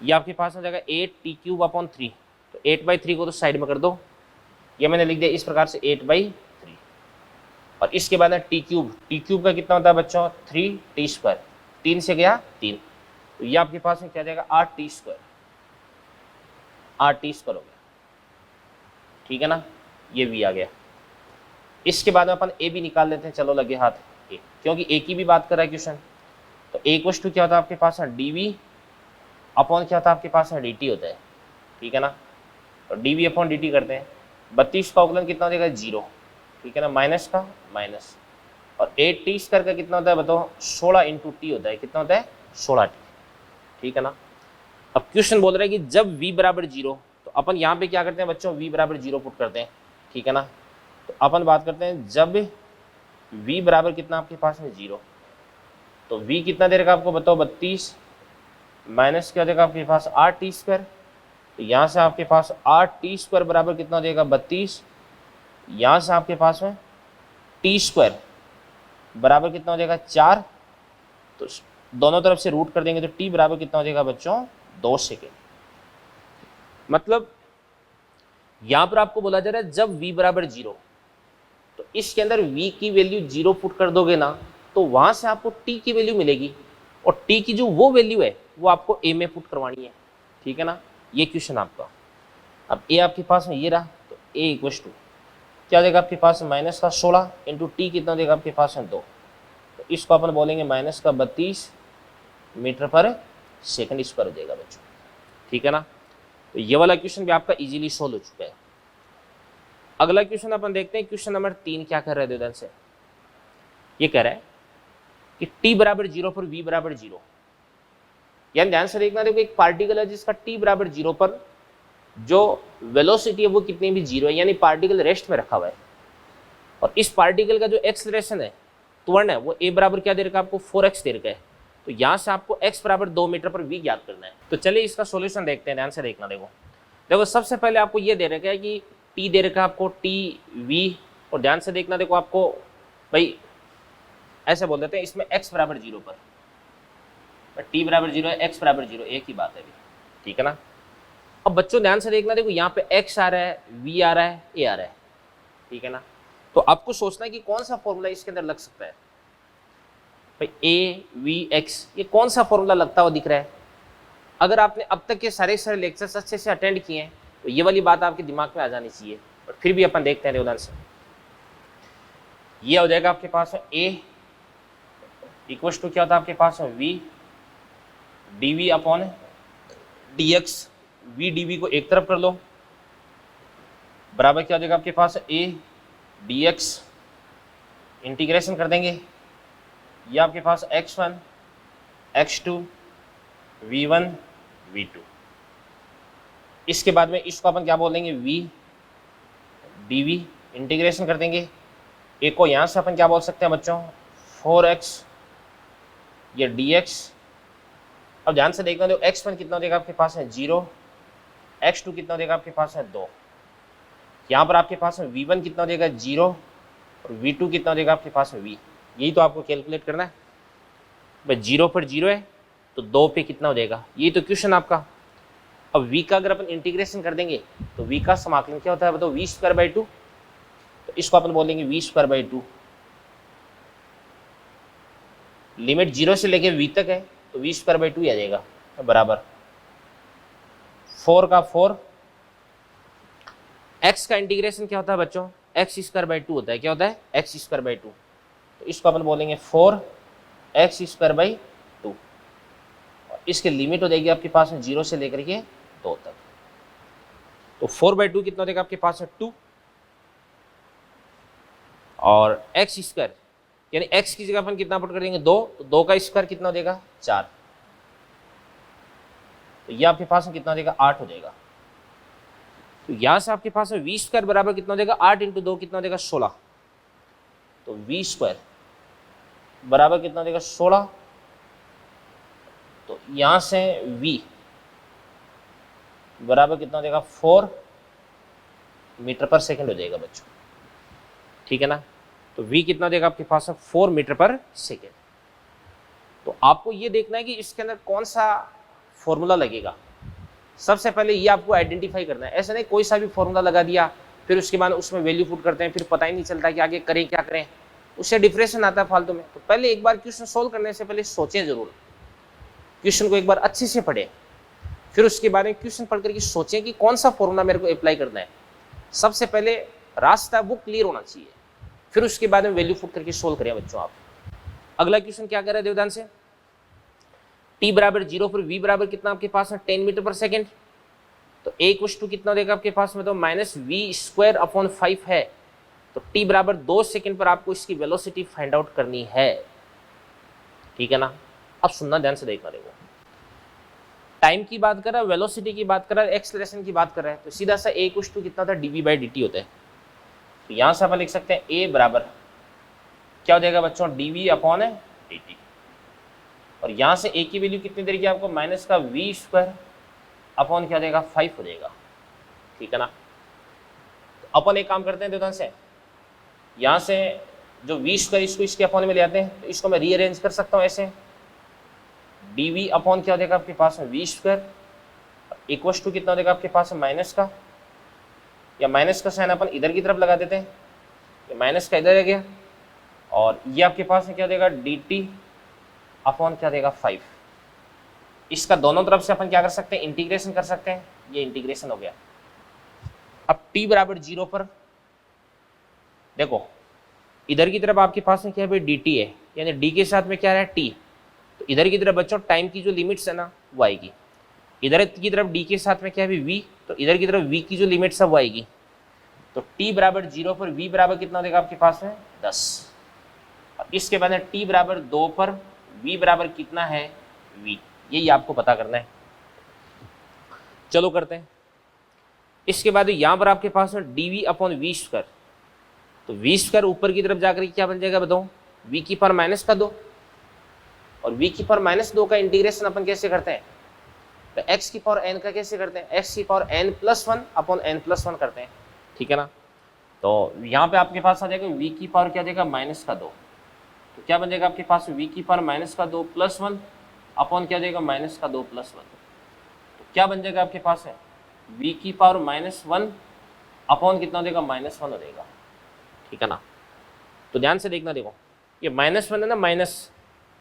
ये आपके पास हो जाएगा 8t³ अपॉन 3, तो 8/3 को तो साइड में कर दो, ये मैंने लिख दिया इस प्रकार से 8/3, और इसके बाद है t³ का कितना होता है बच्चों 3t², 3 से गया 3, तो ये आपके पास में क्या जाएगा 8t² हो गया, ठीक है ना। ये भी आ गया। इसके बाद में अपन ए भी निकाल लेते हैं, चलो लगे हाथ ए, क्योंकि ए की भी बात कर रहा है क्वेश्चन। तो ए इक्वल्स टू क्या होता है आपके पास है dv अपॉन क्या होता है आपके पास है dt होता है, ठीक है ना। तो dv अपॉन dt करते हैं, 32 का अवकलन कितना हो जाएगा 0, ठीक है ना, माइनस का माइनस, और 8t² का कितना होता है बताओ 16 × t होता है, कितना होता है 16t, ठीक है ना। अब क्वेश्चन बोल रहा है कि जब v बराबर 0, तो अपन यहाँ पे क्या करते हैं बच्चों v बराबर 0 पुट करते हैं, ठीक है ना। तो अपन बात करते हैं जब v बराबर कितना आपके पास में 0, तो v कितना दे रखा आपको बताओ 32 माइनस क्या हो जाएगा आपके पास 8t², तो यहाँ से आपके पास 8t² बराबर कितना हो जाएगा 32, यहाँ से आपके पास में t² बराबर कितना हो जाएगा 4, तो दोनों तरफ से रूट कर देंगे तो t बराबर कितना हो जाएगा बच्चों 2 सेकेंड। मतलब यहाँ पर आपको बोला जा रहा है जब v बराबर 0, तो इसके अंदर v की वैल्यू 0 पुट कर दोगे ना, तो वहाँ से आपको t की वैल्यू मिलेगी, और t की जो वो वैल्यू है वो आपको a में पुट करवानी है, ठीक है ना। ये क्वेश्चन आपका। अब a आपके पास में ये रहा, तो a इक्वल्स टू क्या देगा आपके पास माइनस का 16 इंटू टी कितना देगा आपके पास में 2, तो इसको अपन बोलेंगे माइनस का 32 मीटर पर सेकंड स्क्वायर हो जाएगा बच्चों, ठीक है ना। तो ये वाला क्वेश्चन भी आपका इजीली सोल्व हो चुका है। अगला क्वेश्चन अपन देखते हैं, क्वेश्चन नंबर 3 क्या कर रहे हैं द्योतन से। ये कह रहा है कि t बराबर 0 पर v बराबर 0, यानी ध्यान से देखना, देखो एक पार्टिकल है जिसका t बराबर 0 पर जो वेलोसिटी है वो कितनी भी 0 है, यानी पार्टिकल रेस्ट में रखा हुआ है, और इस पार्टिकल का जो एक्सलेरेशन है त्वरण है वो a बराबर क्या दे रखा है आपको 4x दे रखा है, तो यहाँ से आपको x बराबर 2 मीटर पर v ज्ञात करना है। तो चलिए इसका सॉल्यूशन देखते हैं, ध्यान से देखना। देखो सबसे पहले आपको ये दे रखा है कि t दे रखा है आपको tv, और ध्यान से देखना, देखो आपको भाई ऐसे बोल देते हैं इसमें x बराबर 0 पर, t बराबर 0 है x बराबर 0, एक ही बात है अभी, ठीक है ना। अब बच्चों ध्यान से देखना, देखो यहाँ पे x आ रहा है, v आ रहा है, a आ रहा है, ठीक है ना। तो आपको सोचना है कि कौन सा फॉर्मूला इसके अंदर लग सकता है भाई, a v x, ये कौन सा फॉर्मूला लगता हुआ दिख रहा है। अगर आपने अब तक के सारे लेक्चर्स अच्छे से अटेंड किए हैं तो ये वाली बात आपके दिमाग में आ जानी चाहिए, और फिर भी अपन देखते हैं उदाहरण से। ये हो जाएगा आपके पास a इक्वल्स टू क्या होता है आपके पास v dv upon dx, v dv को एक तरफ कर लो, बराबर क्या हो जाएगा आपके पास a dx, इंटीग्रेशन कर देंगे, ये आपके पास x1 x2 v1 v2, इसके बाद में इसको अपन क्या बोल देंगे v dv, इंटीग्रेशन कर देंगे, एक को यहाँ से अपन क्या बोल सकते हैं बच्चों 4x, ये dx। अब ध्यान से देखना, देखो x1 कितना देगा आपके पास है 0, x2 कितना देगा आपके पास है 2, यहाँ पर आपके पास है v1 कितना देगा 0, और v2 कितना देगा आपके पास है v, यही तो आपको कैलकुलेट करना है भाई। 0 पर 0 है तो 2 पे कितना हो जाएगा, यही तो क्वेश्चन आपका। अब v का अगर अपन इंटीग्रेशन कर देंगे तो v का समाकलन क्या होता है बताओ v² बाई 2, तो इसको अपन बोलेंगे वी स्क्वायर बाई 2। लिमिट 0 से लेके v तक है तो वी स्क्वायर बाई 2 आ जाएगा बराबर 4 का 4। x का इंटीग्रेशन क्या होता है बच्चों, एक्स स्क्वायर बाई 2 होता है। क्या होता है, एक्स स्क्वायर बाई 2। तो इसको अपन बोलेंगे 4x स्क्वायर बाई 2। और इसकी लिमिट हो जाएगी आपके पास में 0 से लेकर के 2 तक। तो 4/2 कितना देगा आपके पास है 2, और एक्स स्क्वायर यानी x की जगह अपन कितना पुट कर देंगे 2, तो 2 का स्क्वायर कितना देगा 4। तो ये आपके पास में कितना देगा 8 हो जाएगा। तो यहां से आपके पास में वी स्क्वायर बराबर कितना देगा 8 इंटू 2 कितना देगा 16। तो वी स्क्वायर बराबर कितना देगा 16। तो यहां से v बराबर कितना देगा 4 मीटर पर सेकंड हो जाएगा बच्चों, ठीक है ना। तो v कितना देगा आपके पास में 4 मीटर पर सेकेंड। तो आपको ये देखना है कि इसके अंदर कौन सा फॉर्मूला लगेगा। सबसे पहले ये आपको आइडेंटिफाई करना है। ऐसा नहीं कोई सा भी फॉर्मूला लगा दिया फिर उसके बाद उसमें वैल्यू पुट करते हैं, फिर पता ही नहीं चलता कि आगे करें क्या करें, उससे डिप्रेशन आता है फालतू में। तो पहले एक बार क्वेश्चन सोल्व करने से पहले सोचें जरूर, क्वेश्चन को एक बार अच्छे से पढ़ें, फिर उसके बारे में क्वेश्चन पढ़ करके सोचें कि कौन सा फॉर्मूला मेरे को अप्लाई करना है। सबसे पहले रास्ता वो क्लियर होना चाहिए, फिर उसके बाद में वैल्यू पुट करके सोल्व करें बच्चों आप। अगला क्वेश्चन क्या कर रहे हैं देवदान से, t बराबर 0 पर v बराबर कितना आपके पास है 10 मीटर पर सेकेंड। तो a इक्वल टू कितना देगा आपके पास में, तो माइनस वी स्क्वायर अपॉन 5 है। तो t बराबर 2 सेकेंड पर आपको इसकी वेलोसिटी फाइंड आउट करनी है, ठीक है ना। अब सुनना ध्यान से देखना, देखो टाइम की बात कर रहा है, वेलोसिटी की बात कर रहा है, एक्सेलरेशन की बात कर रहा है। तो सीधा सा a इक्वल टू कितना था dv बाई dt होता है। तो यहां से अपन लिख सकते हैं a बराबर क्या हो जाएगा बच्चों dv अपॉन dt। और यहां से a की वैल्यू कितनी देगी आपको, माइनस का वी स्क्वायर अपॉन क्या देगा 5 हो जाएगा, ठीक है ना। तो अपन एक काम करते हैं ध्यान से, यहां से जो वी स्क्वायर इसको इसके अपॉन में ले आते हैं। तो इसको मैं रीअरेंज कर सकता हूं ऐसे, dv अपॉन क्या हो जाएगा आपके पास में वी स्क्वायर इक्वल टू कितना हो जाएगा आपके पास में माइनस का, या माइनस का साइन अपन इधर की तरफ लगा देते हैं, ये माइनस का इधर आ गया, और ये आपके पास में क्या देगा dt अपॉन क्या देगा 5। इसका दोनों तरफ से अपन क्या कर सकते हैं, इंटीग्रेशन कर सकते हैं। ये इंटीग्रेशन हो गया। अब t बराबर 0 पर देखो इधर की तरफ आपके पास में क्या है dt है, यानी d के साथ में क्या है t। तो इधर की तरफ बच्चों टाइम की जो लिमिट्स है ना वो आएगी, इधर की तरफ d के साथ में क्या है v, तो इधर की तरफ v की जो लिमिट्स है वो आएगी। तो t बराबर 0 पर v बराबर कितना देगा आपके पास में 10। और इसके बाद t बराबर 2 पर v बराबर कितना है v, यही आपको पता करना है। चलो करते हैं। इसके बाद यहां पर आपके पास में dv अपॉन वी स्क्वायर। तो वी स्क्वायर ऊपर की तरफ जाकर क्या बन जाएगा बताओ, v की पावर माइनस का 2, और v की पावर माइनस 2 का इंटीग्रेशन अपन कैसे करते हैं, तो x की पावर n का कैसे करते हैं, x की power n plus 1 upon n plus 1 करते हैं, ठीक है ना। तो यहाँ पे आपके पास आ जाएगा v की पावर क्या देगा माइनस का 2। तो क्या बन जाएगा आपके पास v की पावर माइनस का 2 प्लस 1 अपॉन क्या देगा माइनस का 2 प्लस 1। तो क्या बन जाएगा आपके पास है v की पावर माइनस 1 अपॉन कितना देगा माइनस 1 हो जाएगा, ठीक है ना। तो ध्यान से देखना, देखो ये माइनस 1 है ना, माइनस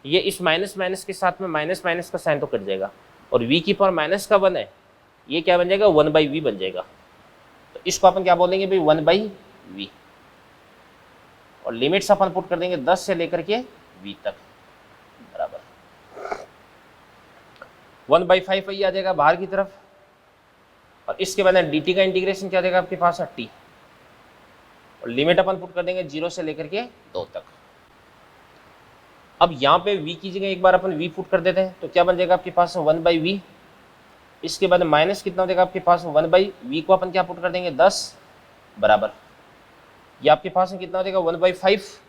ये इस माइनस माइनस के साथ में माइनस माइनस का साइन तो कट जाएगा, और v की पावर माइनस का 1 है, ये क्या बन जाएगा 1/v बन जाएगा। तो इसको अपन क्या बोलेंगे भाई 1/v, और लिमिट्स अपन पुट कर देंगे 10 से लेकर के v तक बराबर 1/5 ये आ जाएगा बाहर की तरफ। और इसके बाद dt का इंटीग्रेशन क्या देगा आपके पास है t, और लिमिट अपन पुट कर देंगे 0 से लेकर के 2 तक। अब यहाँ पे v की जगह एक बार अपन v पुट कर देते हैं, तो क्या बन जाएगा आपके पास 1/v। इसके बाद माइनस कितना देगा आपके पास 1/v को अपन क्या पुट कर देंगे 10 बराबर, ये आपके पास में कितना देगा 1/5,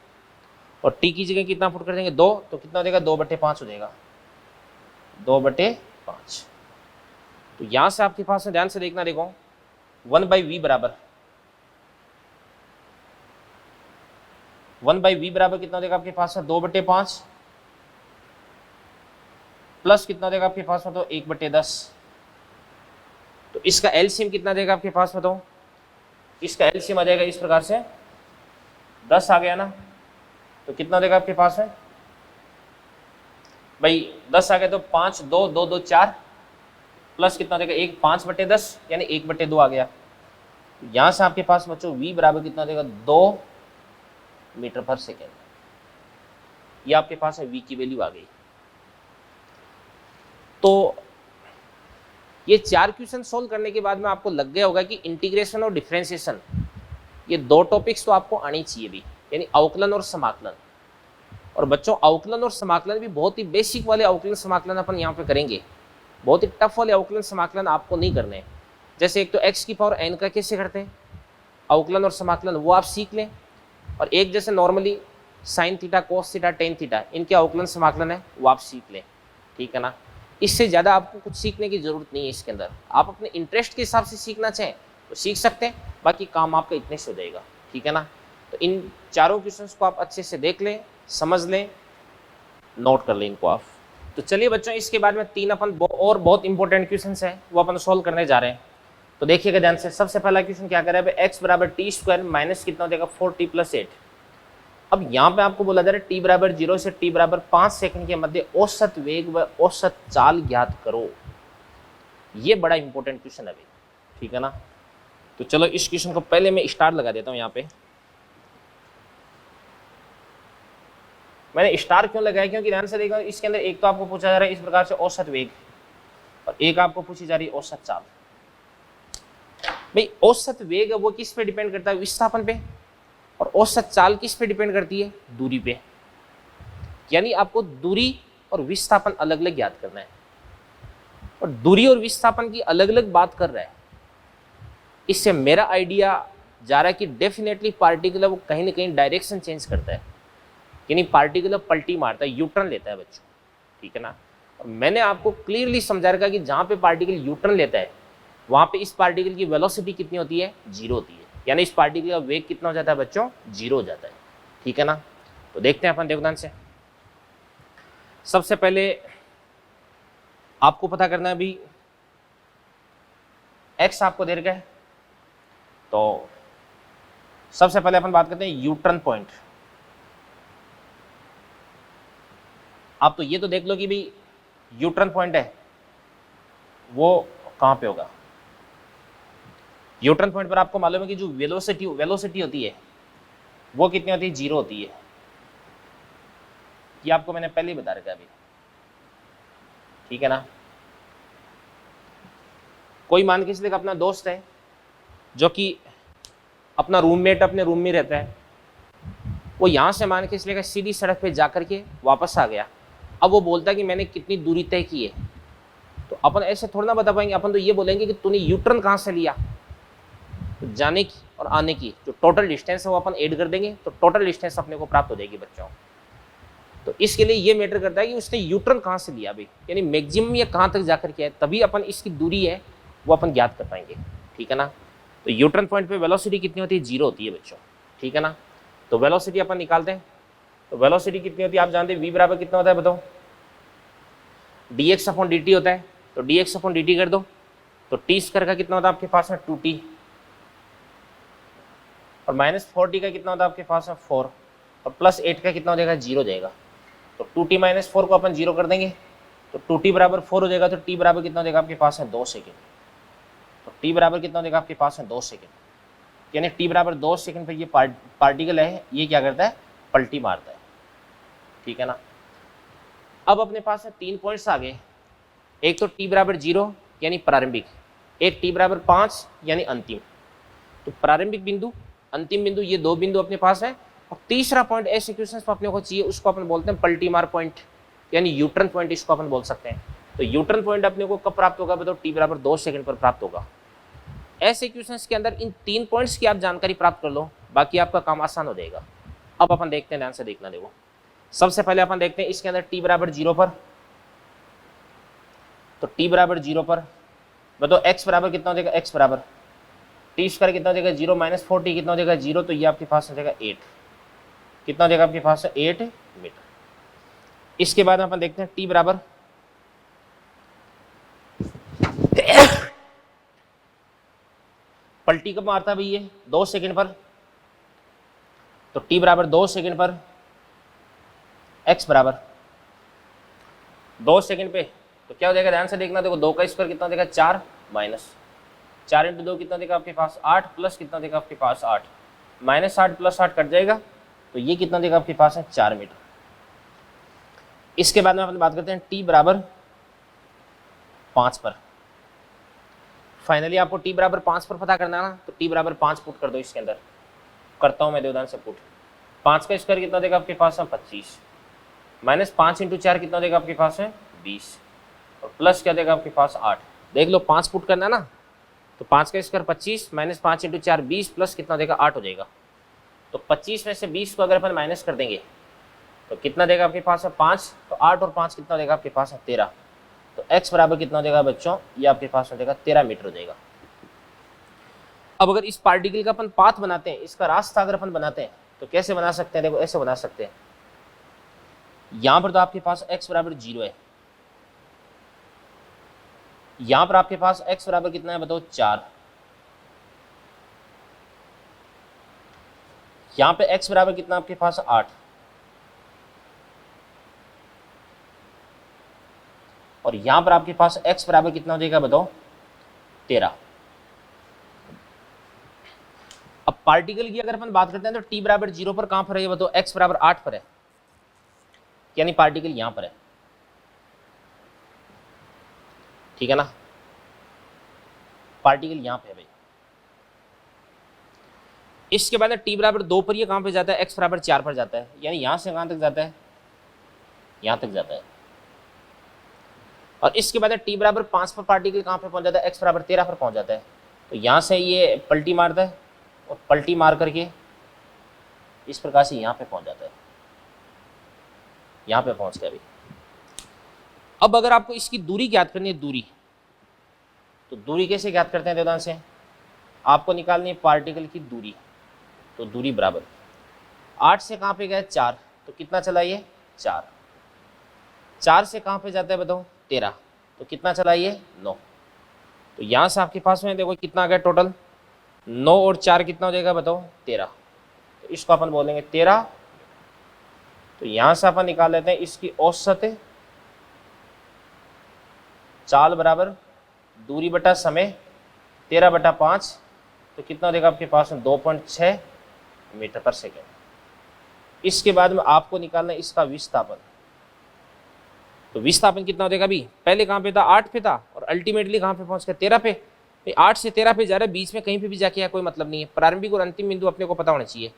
और t की जगह कितना पुट कर देंगे 2, तो कितना देगा 2/5 हो जाएगा, 2/5। तो यहां से आपके पास में ध्यान से देखना, देखो 1/v बराबर 1/v बराबर कितना देगा आपके पास में 2/5 प्लस कितना देगा आपके पास में तो 1/10। तो इसका एलसीएम कितना देगा आपके पास में, तो इसका एलसीएम आ जाएगा इस प्रकार से 10 आ गया ना, तो कितना देगा आपके पास में भाई, 10 आ गया तो 5 2 2 2 4 प्लस कितना देगा 1 5/10 यानी 1/2 आ गया। यहां से आपके पास बच्चों v बराबर कितना देगा 2 मीटर पर सेकेंड। ये आपके पास है v की वैल्यू आ गई। तो ये 4 क्वेश्चन सोल्व करने के बाद में आपको लग गया होगा कि इंटीग्रेशन और डिफरेंशिएशन ये 2 टॉपिक्स तो आपको आनी चाहिए भी, यानी अवकलन और समाकलन। और बच्चों अवकलन और समाकलन भी बहुत ही बेसिक वाले अवकलन समाकलन अपन यहाँ पे करेंगे, बहुत ही टफ वाले अवकलन समाकलन आपको नहीं करने हैं। जैसे एक तो x की पावर n का कैसे करते हैं अवकलन और समाकलन, वो आप सीख लें। और एक जैसे normally sine theta cos theta tan theta इनके अवकलन समाकलन है वो आप सीख लें, ठीक है ना। इससे ज़्यादा आपको कुछ सीखने की ज़रूरत नहीं है इसके अंदर। आप अपने इंटरेस्ट के हिसाब से सीखना चाहें तो सीख सकते हैं, बाकी काम आपका इतने से हो जाएगा, ठीक है ना। तो इन चारों क्वेश्चंस को आप अच्छे से देख लें, समझ लें, नोट कर लें इनको आप। तो चलिए बच्चों, इसके बाद में 3 अपन और बहुत इंपॉर्टेंट क्वेश्चंस हैं वो अपन सोल्व करने जा रहे हैं। तो देखिएगा ध्यान से। सबसे पहला क्वेश्चन क्या कर रहा है, x बराबर t² माइनस कितना हो जाएगा 4t + 8। अब यहाँ पे आपको बोला जा रहा है t बराबर 0 से t बराबर 5 सेकंड के मध्य औसत वेग व औसत चाल ज्ञात करो। ये बड़ा इंपॉर्टेंट क्वेश्चन है भाई, ठीक है ना। तो चलो इस क्वेश्चन को पहले मैं स्टार लगा देता हूँ। यहाँ पे मैंने स्टार क्यों लगाया, क्योंकि ध्यान से देखो इसके अंदर एक तो आपको पूछा जा रहा है इस प्रकार से औसत वेग, और एक आपको पूछी जा रही है औसत चाल। भाई औसत वेग वो किस पे डिपेंड करता है, विस्थापन पे, और औसत चाल किस पे डिपेंड करती है, दूरी पे। यानी आपको दूरी और विस्थापन अलग अलग याद करना है, और दूरी और विस्थापन की अलग अलग बात कर रहा है। इससे मेरा आइडिया जा रहा है कि डेफिनेटली पार्टिकुलर वो कहीं ना कहीं डायरेक्शन चेंज करता है, यानी पार्टिकुलर पलटी मारता है, यूटर्न लेता है बच्चों, ठीक है ना। और मैंने आपको क्लियरली समझा रखा कि जहाँ पे पार्टिकल यूटर्न लेता है वहाँ पे इस पार्टिकल की वेलोसिटी कितनी होती है, 0 होती है, यानी इस पार्टिकल का वेग कितना हो जाता है बच्चों, 0 हो जाता है, ठीक है ना। तो देखते हैं अपन, देखो ध्यान से। सबसे पहले आपको पता करना है अभी x आपको दे रखा है, तो सबसे पहले अपन बात करते हैं यूटर्न पॉइंट। आप तो ये तो देख लो कि भाई यूटर्न पॉइंट है वो कहाँ पे होगा। यूटर्न पॉइंट पर आपको मालूम है कि जो वेलोसिटी होती है वो कितनी होती है, 0 होती है। ये आपको मैंने पहले ही बता रखा है अभी, ठीक है ना। कोई मान के चलिए अपना दोस्त है जो कि अपना रूममेट अपने रूम में रहता है, वो यहाँ से मान के चलेगा सीधी सड़क पे जाकर के वापस आ गया। अब वो बोलता है कि मैंने कितनी दूरी तय की है, तो अपन ऐसे थोड़ा ना बता पाएंगे। अपन तो ये बोलेंगे कि तूने यूटर्न कहाँ से लिया, तो जाने की और आने की जो टोटल डिस्टेंस है वो अपन ऐड कर देंगे, तो टोटल डिस्टेंस अपने को प्राप्त हो जाएगी बच्चों। तो इसके लिए ये मैटर करता है कि उसने यूटर्न कहाँ से लिया भाई, यानी मैक्सिमम ये कहाँ तक जाकर के है, तभी अपन इसकी दूरी है वो अपन ज्ञात कर पाएंगे, ठीक है ना। तो यूटर्न पॉइंट पे वेलोसिटी कितनी होती है, 0 होती है बच्चों, ठीक है ना। तो वेलोसिटी अपन निकालते हैं। तो वेलोसिटी कितनी होती है आप जानते हैं, v बराबर कितना होता है बताओ, dx/dt होता है। तो dx/dt कर दो, तो t² का कितना होता है आपके पास में 2t, और -4t का कितना होता है आपके पास में 4, और +8 का कितना हो जाएगा, 0 हो जाएगा। तो 2t - 4 को अपन 0 कर देंगे, तो 2t बराबर 4 हो जाएगा। तो t बराबर कितना हो जाएगा आपके पास में 2 सेकेंड। तो t बराबर कितना हो जाएगा आपके पास में 2 सेकेंड, यानी t बराबर 2 सेकेंड पर ये पार्टिकल है ये क्या करता है, पलटी मारता है, ठीक है ना। अब अपने पास में 3 पॉइंट्स आ गए, एक तो t बराबर 0 यानी प्रारंभिक, एक t बराबर 5 यानी अंतिम। तो प्रारंभिक बिंदु, अंतिम बिंदु, ये 2 बिंदु अपने पास है। और तीसरा पॉइंट ऐसे क्वेश्चन अपने को चाहिए, उसको अपन बोलते हैं पलटी मार पॉइंट, यानी यूटर्न पॉइंट इसको अपन बोल सकते हैं। तो यूटर्न पॉइंट अपने को कब प्राप्त होगा बताओ, t बराबर 2 सेकंड पर प्राप्त होगा। ऐसे क्वेश्चंस के अंदर इन 3 पॉइंट्स की आप जानकारी प्राप्त कर लो, बाकी आपका काम आसान हो जाएगा। अब अपन देखते हैं, ध्यान से देखना। देखो सबसे पहले अपन देखते हैं इसके अंदर t बराबर 0 पर, तो t बराबर 0 पर बताओ x बराबर कितना हो जाएगा, x बराबर t² कितना हो जाएगा 0 - 4t कितना हो जाएगा 0, तो ये आपके पास हो जाएगा 8, कितना हो जाएगा आपके पास 8 मीटर। इसके बाद अपन देखते हैं t बराबर पलटी कब मारता है भाई, ये 2 सेकंड पर, तो t बराबर 2 सेकंड पर x बराबर 2 सेकंड पे, तो क्या हो जाएगा, ध्यान से देखना, देखो 2 का स्क्वायर कितना देगा 4, माइनस 4 इंटू 2 कितना देगा आपके पास 8, प्लस कितना देगा आपके पास 8, माइनस 8 प्लस 8 कट जाएगा, तो ये कितना देगा आपके पास है 4 मीटर। इसके बाद में अपन बात करते हैं t बराबर 5 पर। फाइनली आपको t बराबर 5 पर पता करना है ना, तो t बराबर 5 पुट कर दो इसके अंदर। करता हूं मैं देवदान से पुट। 5 का स्क्वायर कितना देगा आपके पास है 25, माइनस 5 इंटू 4 कितना देगा आपके पास है 20, और प्लस क्या देगा आपके पास 8। देख लो 5 पुट करना है ना, तो 5 का स्क्वायर 25 माइनस 5 इंटू 4 20 प्लस कितना देगा 8 हो जाएगा। तो 25 में से 20 को अगर अपन माइनस कर देंगे तो कितना देगा आपके पास है 5, तो 8 और 5 कितना देगा आपके पास है 13। तो x बराबर कितना देगा बच्चों, ये आपके पास हो जाएगा 13 मीटर हो जाएगा। अब अगर इस पार्टिकल का अपन पाथ बनाते हैं, इसका रास्ता अगर अपन बनाते हैं तो कैसे बना सकते हैं, देखो ऐसे बना सकते हैं। यहां पर तो आपके पास x बराबर 0 है, यहां पर आपके पास x बराबर कितना है बताओ 4, यहां पे x बराबर कितना आपके पास 8, और यहां पर आपके पास x बराबर कितना हो जाएगा बताओ 13। अब पार्टिकल की अगर अपन बात करते हैं तो t बराबर 0 पर कहां पर है ये बताओ, x बराबर 8 पर है, यानी पार्टिकल यहां पर है, ठीक है ना, पार्टिकल यहां पे है भाई। इसके बाद t बराबर 2 पर ये कहां पे जाता है, x बराबर 4 पर जाता है, यानी यहां से कहां तक जाता है, यहां तक जाता है। और इसके बाद t बराबर 5 पर पार्टिकल कहां पे पहुंच जाता है, x बराबर 13 पर पहुंच जाता है। तो यहां से ये पलटी मारता है और पलटी मार करके इस प्रकार से यहां पे पहुंच जाता है, यहां पे पहुंच गया अभी। अब अगर आपको इसकी दूरी ज्ञात करनी है, दूरी, तो दूरी कैसे ज्ञात करते हैं देवदान से, आपको निकालनी है पार्टिकल की दूरी। तो दूरी बराबर 8 से कहां पे गया 4, तो कितना चला ये 4, 4 से कहां पे जाता है बताओ 13, तो कितना चला ये 9। तो यहां से आपके पास में देखो कितना आ गया टोटल, 9 और 4 कितना हो जाएगा बताओ 13, तो इसको अपन बोलेंगे 13। तो यहां से अपन निकाल लेते हैं इसकी औसत चाल बराबर दूरी बटा समय 13 बटा 5, तो कितना देगा आपके पास में 2.6 मीटर पर सेकेंड। इसके बाद में आपको निकालना है इसका विस्थापन। तो विस्थापन कितना हो जाएगा, अभी पहले कहां पे था 8 पे था और अल्टीमेटली कहां पे पहुंच गया 13 पे। 8 से 13 पे जा रहा है, बीच में कहीं पे भी जाके कोई मतलब नहीं है, प्रारंभिक और अंतिम बिंदु अपने को पता होना चाहिए।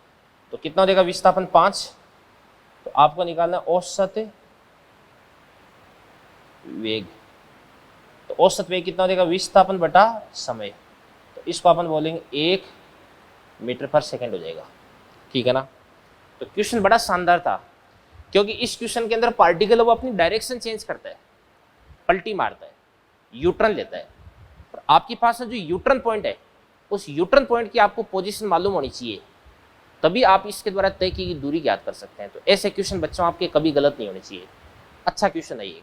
तो कितना हो जाएगा विस्थापन 5, तो आपको निकालना औसत वेग। तो औसत वेग कितना हो जाएगा विस्थापन बटा समय, तो इसको अपन बोलेंगे 1 मीटर पर सेकेंड हो जाएगा, ठीक है ना। तो क्वेश्चन बड़ा शानदार था, क्योंकि इस क्वेश्चन के अंदर पार्टिकल वो अपनी डायरेक्शन चेंज करता है, पलटी मारता है, यूटर्न लेता है, और आपके पास जो यूटर्न पॉइंट है उस यूटर्न पॉइंट की आपको पोजीशन मालूम होनी चाहिए, तभी आप इसके द्वारा तय की गई दूरी ज्ञात कर सकते हैं। तो ऐसे क्वेश्चन बच्चों आपके कभी गलत नहीं होने चाहिए, अच्छा क्वेश्चन है ये।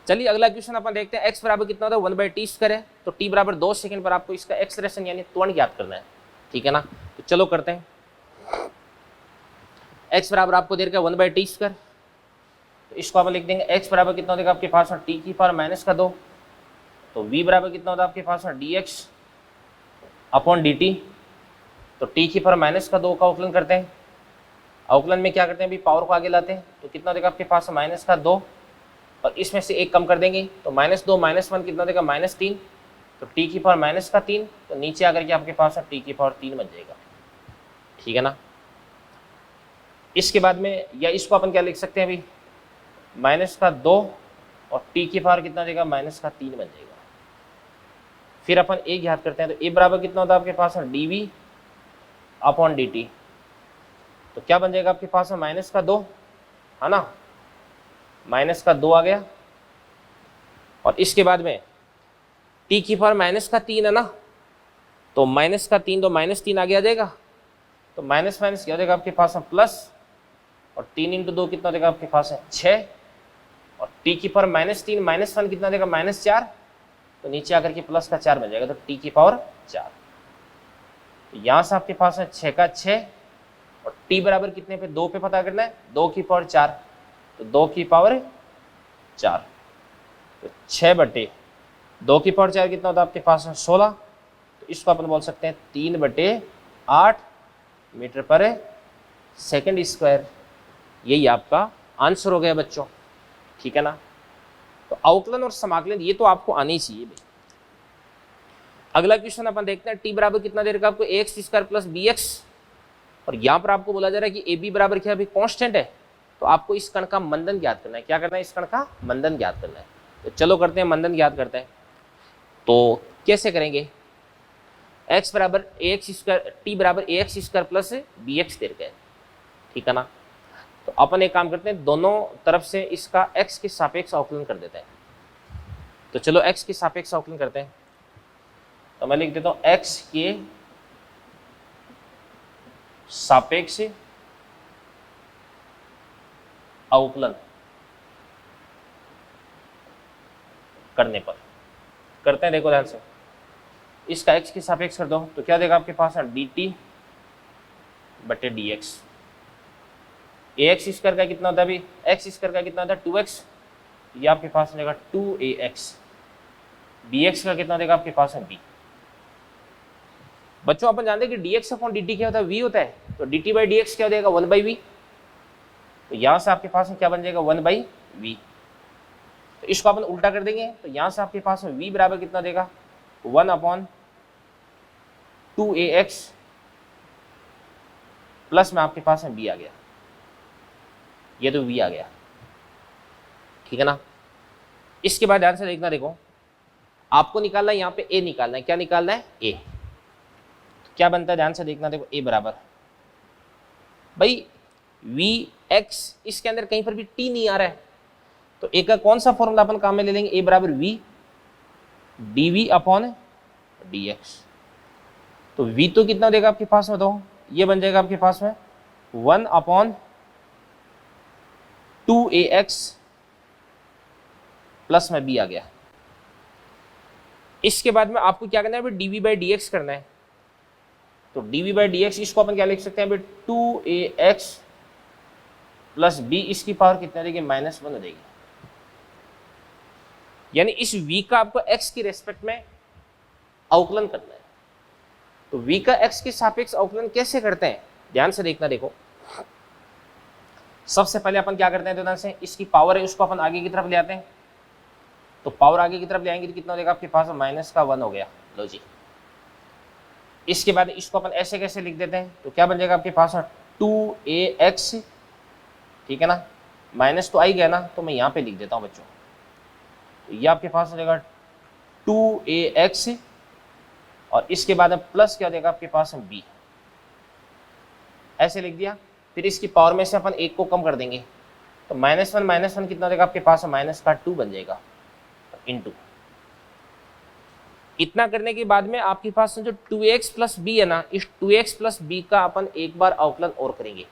चलिए अगला क्वेश्चन अपन देखते हैं। x बराबर कितना होता है 1/t स्क्वायर है, तो t बराबर 2 सेकंड पर आपको इसका एक्सलेरेशन यानी त्वरण ज्ञात करना है, ठीक है ना। तो चलो करते हैं। x बराबर आपको दे रखा है 1/t स्क्वायर, तो इसको आप लिख देंगे x बराबर कितना होगा आपके पास t की पावर माइनस का 2, तो v बराबर कितना होता है आपके पास dx अपॉन dt। तो t की पावर माइनस का 2 का अवकलन करते हैं, अवकलन में क्या करते हैं अभी पावर को आगे लाते हैं, तो कितना देगा आपके पास माइनस का 2, और इसमें से एक कम कर देंगे, तो -2 -1 कितना देगा -3, तो t की पावर माइनस का 3, तो नीचे आकर के आपके पास t की पावर 3 बन जाएगा, ठीक है ना। इसके बाद में या इसको अपन क्या लिख सकते हैं अभी -2 और t की पावर कितना देगा -3 बन जाएगा। फिर अपन एक याद करते हैं, तो a बराबर कितना होता है आपके पास dv अपॉन dt, तो क्या बन जाएगा आपके पास -2 है ना, -2 आ गया, और इसके बाद में t की पावर -3 है ना, तो -3 तो -3 आगे आ जाएगा, तो माइनस माइनस क्या हो जाएगा आपके पास प्लस, और 3 इंटू 2 कितना देगा आपके पास है 6, और t की पावर -3 -1 कितना देगा -4, तो नीचे आकर के प्लस का 4 बन जाएगा, तो t की पावर 4। तो यहाँ से आपके पास है 6 का 6 और t बराबर कितने पे, 2 पे पता करना है, 2 की पावर 4, तो 2 की पावर 4, तो 6 बटे 2 की पावर 4 कितना होता है आपके पास है 16, तो इसको अपन बोल सकते हैं 3/8 मीटर पर सेकंड स्क्वायर। यही आपका आंसर हो गया बच्चों, ठीक है ना। तो अवकलन और समाकलन ये तो आपको आनी ही चाहिए भाई। अगला क्वेश्चन अपन देखते हैं, टी बराबर कितना दे रखा है आपको, X square plus B X, और यहाँ पर आपको बोला जा रहा है कि ए बी बराबर क्या अभी कांस्टेंट है, तो आपको इस कण का मंदन ज्ञात करना है। क्या करना है, इस कण का मंदन ज्ञात करना है। तो चलो करते हैं, मंदन ज्ञात करते हैं। तो कैसे करेंगे, एक्स बराबर एक्स स्क्वायर, टी बराबर A X square plus B X दे रखा है, ठीक है ना। तो अपन एक काम करते हैं, दोनों तरफ से इसका x के सापेक्ष अवकलन कर देते हैं। तो चलो x के सापेक्ष अवकलन करते हैं। तो मैं लिख देता हूं x के सापेक्ष अवकलन करने पर करते हैं, देखो ध्यान से, इसका x के सापेक्ष कर दो तो क्या देगा आपके पास है dt बटे dx। ax स्क्वायर का कितना होता है अभी, x स्क्वायर का कितना होता है 2x, ये आपके पास रहेगा 2ax, bx का कितना देगा आपके पास है b। बच्चों अपन जानते हैं कि dx अपॉन dt क्या होता है, v होता है, तो dt बाई dx क्या हो जाएगा 1/v, तो यहां से आपके पास में क्या बन जाएगा 1/v। तो इसको अपन उल्टा कर देंगे, तो यहां से आपके पास में v बराबर कितना देगा 1/2ax प्लस में आपके पास में b आ गया, ये तो v आ गया, ठीक है ना। इसके बाद ध्यान से देखना, देखो आपको निकालना है यहाँ पे a निकालना है, क्या निकालना है a, तो क्या बनता है ध्यान से देखना, देखो a बराबर भाई vx, इसके अंदर कहीं पर भी t नहीं आ रहा है, तो a का कौन सा फॉर्मूला अपन काम में ले लेंगे, a बराबर v dv अपॉन dx। तो v तो कितना देगा आपके पास में, तो ये बन जाएगा आपके पास में 1/2ax प्लस में b आ गया। इसके बाद में आपको क्या करना है, dv बाई dx करना है, तो dv बाई dx इसको अपन क्या लिख सकते हैं, 2ax प्लस b, इसकी पावर कितना देगी -1 हो जाएगी। यानी इस v का आपको x की रेस्पेक्ट में अवकलन करना है। तो v का x के सापेक्ष अवकलन कैसे करते हैं, ध्यान से देखना, देखो सबसे पहले अपन क्या करते हैं, तो ध्यान से इसकी पावर है उसको अपन आगे की तरफ ले आते हैं, तो पावर आगे की तरफ ले आएंगे तो कितना हो जाएगा आपके पास -1 हो गया, लो जी। इसके बाद इसको अपन ऐसे कैसे लिख देते हैं, तो क्या बन जाएगा आपके पास 2ax, ठीक है ना, माइनस तो आ ही गया ना, तो मैं यहाँ पे लिख देता हूँ बच्चों, तो ये आपके पास हो जाएगा 2ax और इसके बाद में प्लस क्या हो जाएगा आपके पास b, ऐसे लिख दिया। फिर इसकी पावर में से अपन 1 को कम कर देंगे, तो -1 कितना हो जाएगा आपके पास, -2 बन जाएगा, तो इनटू। इतना करने के बाद में आपके पास जो 2x प्लस b है ना, इस 2x प्लस b का अपन एक बार अवकलन और करेंगे,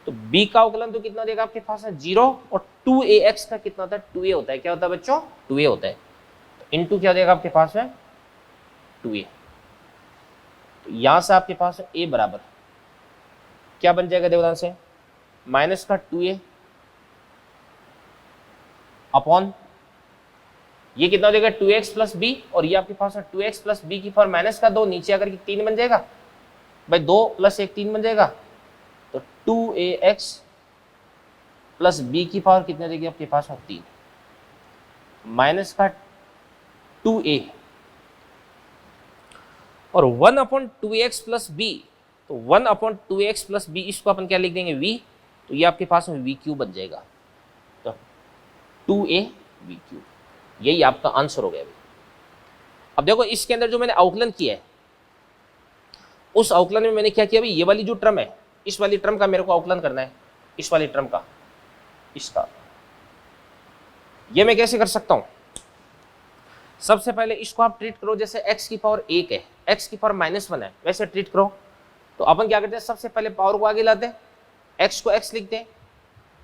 तो b का अवकलन तो कितना देगा आपके पास है 0, और 2ax का कितना होता है 2a होता है, क्या होता है बच्चों 2a होता है, तो इनटू क्या देगा आपके पास है 2a। तो यहां से आपके पास a बराबर क्या बन जाएगा, देखो ध्यान से, -2a अपॉन ये कितना हो जाएगा 2x प्लस b, और ये आपके पास 2x प्लस b की पावर -2, नीचे आकर के 3 बन जाएगा भाई, 2 + 1 3 बन जाएगा, तो 2ax प्लस b की पावर कितने देगी आपके पास 3 -2a और 1/2x प्लस b, तो 1/2x प्लस b इसको अपन क्या लिख देंगे v, तो ये आपके पास में v³ बन जाएगा, तो 2a v³, यही आपका आंसर हो गया भाई। अब देखो इसके अंदर जो मैंने अवकलन किया है, उस अवकलन में मैंने क्या किया भाई, ये वाली जो टर्म है, इस वाली टर्म का मेरे को अवकलन करना है, इस वाली टर्म का, इसका। ये मैं कैसे कर सकता हूं, सबसे पहले इसको आप ट्रीट करो जैसे x की पावर 1 है, x की पावर -1 है, वैसे ट्रीट करो। तो अपन क्या करते हैं, सबसे पहले पावर को आगे लाते हैं, x को x लिखते हैं,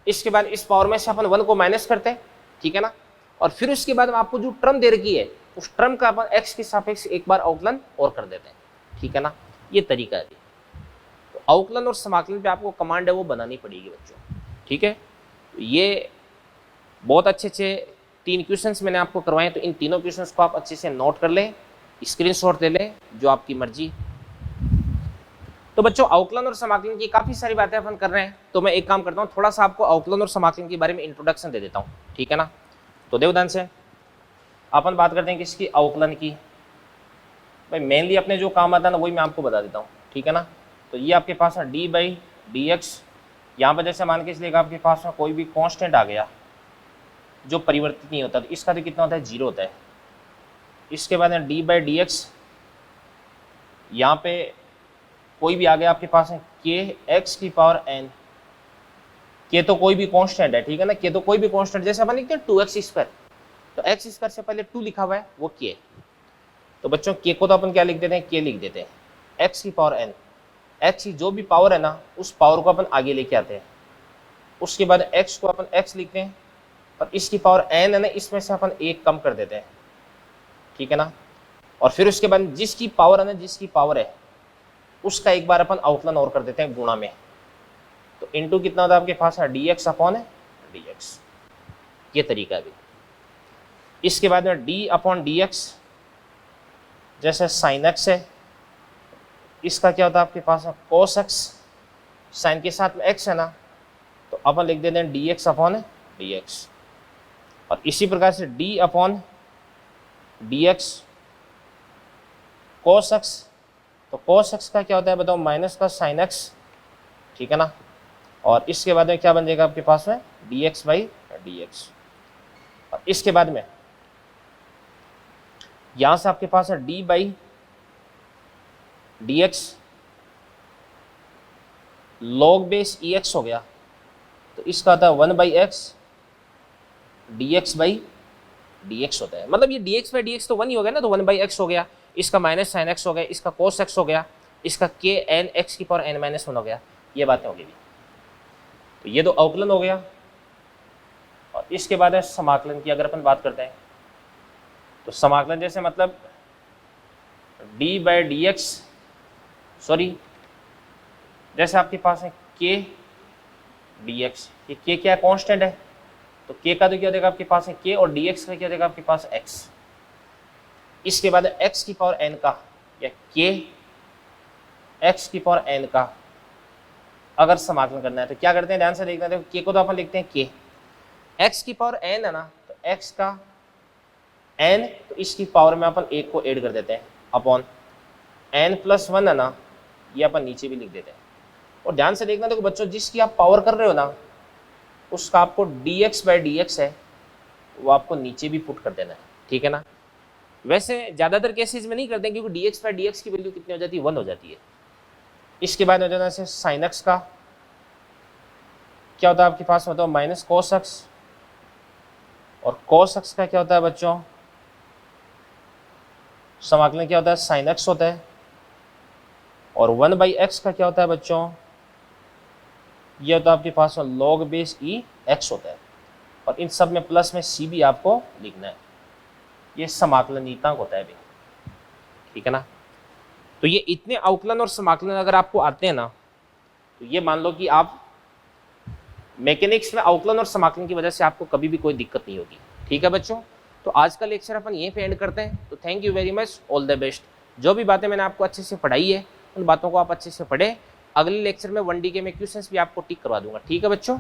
इसके बाद इस पावर में से अपन 1 को माइनस करते हैं, ठीक है ना, और फिर उसके बाद आपको जो टर्म दे रखी है उस टर्म का अपन x के सापेक्ष एक बार अवकलन और कर देते हैं, ठीक है ना, ये तरीका है। तो तो अवकलन और समाकलन पे आपको कमांड है वो बनानी पड़ेगी बच्चों, ठीक है। तो ये बहुत अच्छे अच्छे 3 क्वेश्चंस मैंने आपको करवाए, तो इन तीनों क्वेश्चंस को आप अच्छे से नोट कर लें, स्क्रीनशॉट ले लें, जो आपकी मर्जी। तो बच्चों अवकलन और समाकलन की काफ़ी सारी बातें अपन कर रहे हैं, तो मैं एक काम करता हूँ, थोड़ा सा आपको अवकलन और समाकलन के बारे में इंट्रोडक्शन दे देता हूँ, ठीक है ना। तो देवदान से अपन बात करते हैं किसकी, अवकलन की। भाई मेनली अपने जो काम आता है ना वही मैं आपको बता देता हूँ, ठीक है ना। तो ये आपके पास है डी बाई डी एक्स, यहाँ पर जैसे मान के चलिएगा आपके पास में कोई भी कॉन्स्टेंट आ गया जो परिवर्तित नहीं होता, तो इसका तो कितना होता है, 0 होता है। इसके बाद में डी बाई डी एक्स, यहाँ पे कोई भी आ गया आपके पास है के एक्स की पावर एन, के तो कोई भी कांस्टेंट है, ठीक है ना, के तो कोई भी कांस्टेंट, जैसे अपन लिखते हैं 2x², तो x स्क्वायर से पहले 2 लिखा हुआ है वो के, तो बच्चों के को तो अपन क्या लिख देते हैं, के लिख देते हैं, x की पावर n, x की जो भी पावर है ना उस पावर को अपन आगे लेके आते हैं, उसके बाद x को अपन x लिखते हैं, और इसकी पावर n है ना इसमें से अपन 1 कम कर देते हैं, ठीक है ना। और फिर उसके बाद जिसकी पावर है ना, जिसकी पावर है उसका एक बार अपन अवकलन और कर देते हैं गुणा में, तो इनटू कितना होता है आपके पास है dx अपॉन dx, ये तरीका है। इसके बाद में d अपॉन dx, जैसे sin x है, इसका क्या होता है आपके पास है cos x, sin के साथ में x है ना, तो अपन लिख देते हैं dx अपॉन dx। और इसी प्रकार से d upon dx cos x, तो cos x का क्या होता है बताओ, माइनस का sin x, ठीक है ना। और इसके बाद में क्या बन जाएगा आपके पास में dx बाई dx। और इसके बाद में यहां से आपके पास है d by dx log base ex हो गया, तो इसका आता है 1 by x dx by dx होता है, मतलब ये dx बाई dx तो 1 ही हो गया ना, तो 1 बाई एक्स हो गया, इसका माइनस साइन एक्स हो गया, इसका कोस एक्स हो गया, इसका के एन एक्स की पावर n-1 हो गया, ये बातें हो गई। तो ये तो अवकलन हो गया। और इसके बाद है समाकलन की, अगर अपन बात करते हैं तो समाकलन जैसे मतलब d by D x, sorry जैसे आपके पास है के डी एक्स, ये के क्या है, कॉन्स्टेंट है, तो k का तो क्या देगा आपके पास है k, और dx का क्या देगा आपके पास x। इसके बाद x की पावर n का या k x की पावर n का अगर समाकलन करना है तो क्या करते हैं, ध्यान से देखना, देखो k को तो अपन लिखते हैं k, x की पावर n है ना, तो x का n, तो इसकी पावर में अपन 1 को ऐड कर देते हैं अपॉन n+1 है ना, ये अपन नीचे भी लिख देते हैं। और ध्यान से देखना, देखो बच्चों जिसकी आप पावर कर रहे हो ना उसका आपको dx बाई dx है वो आपको नीचे भी पुट कर देना है, ठीक है ना। वैसे ज़्यादातर केसेस में नहीं करते हैं क्योंकि dx बाई dx की वैल्यू कितनी हो जाती है, 1 हो जाती है। इसके बाद हो जाना से sin x का क्या होता है आपके पास, मतलब माइनस cos x, और cos x का क्या होता है बच्चों, समाकलन क्या होता है sin x होता है, और 1 बाई एक्स का क्या होता है बच्चों, ये होता है आपके पास log बेस ई x होता है, और इन सब में प्लस में c भी आपको लिखना है, ये समाकलन नीतांक होता है भाई, ठीक है ना। तो ये इतने अवकलन और समाकलन अगर आपको आते हैं ना, तो ये मान लो कि आप मैकेनिक्स में अवकलन और समाकलन की वजह से आपको कभी भी कोई दिक्कत नहीं होगी, ठीक है बच्चों। तो आज का लेक्चर अपन यहीं पे एंड करते हैं। तो thank you very much, all the best. जो भी बातें मैंने आपको अच्छे से पढ़ाई है उन बातों को आप अच्छे से पढ़ें। अगले लेक्चर में 1D के मैं क्वेश्चंस भी आपको टिक करवा दूंगा, ठीक है बच्चों।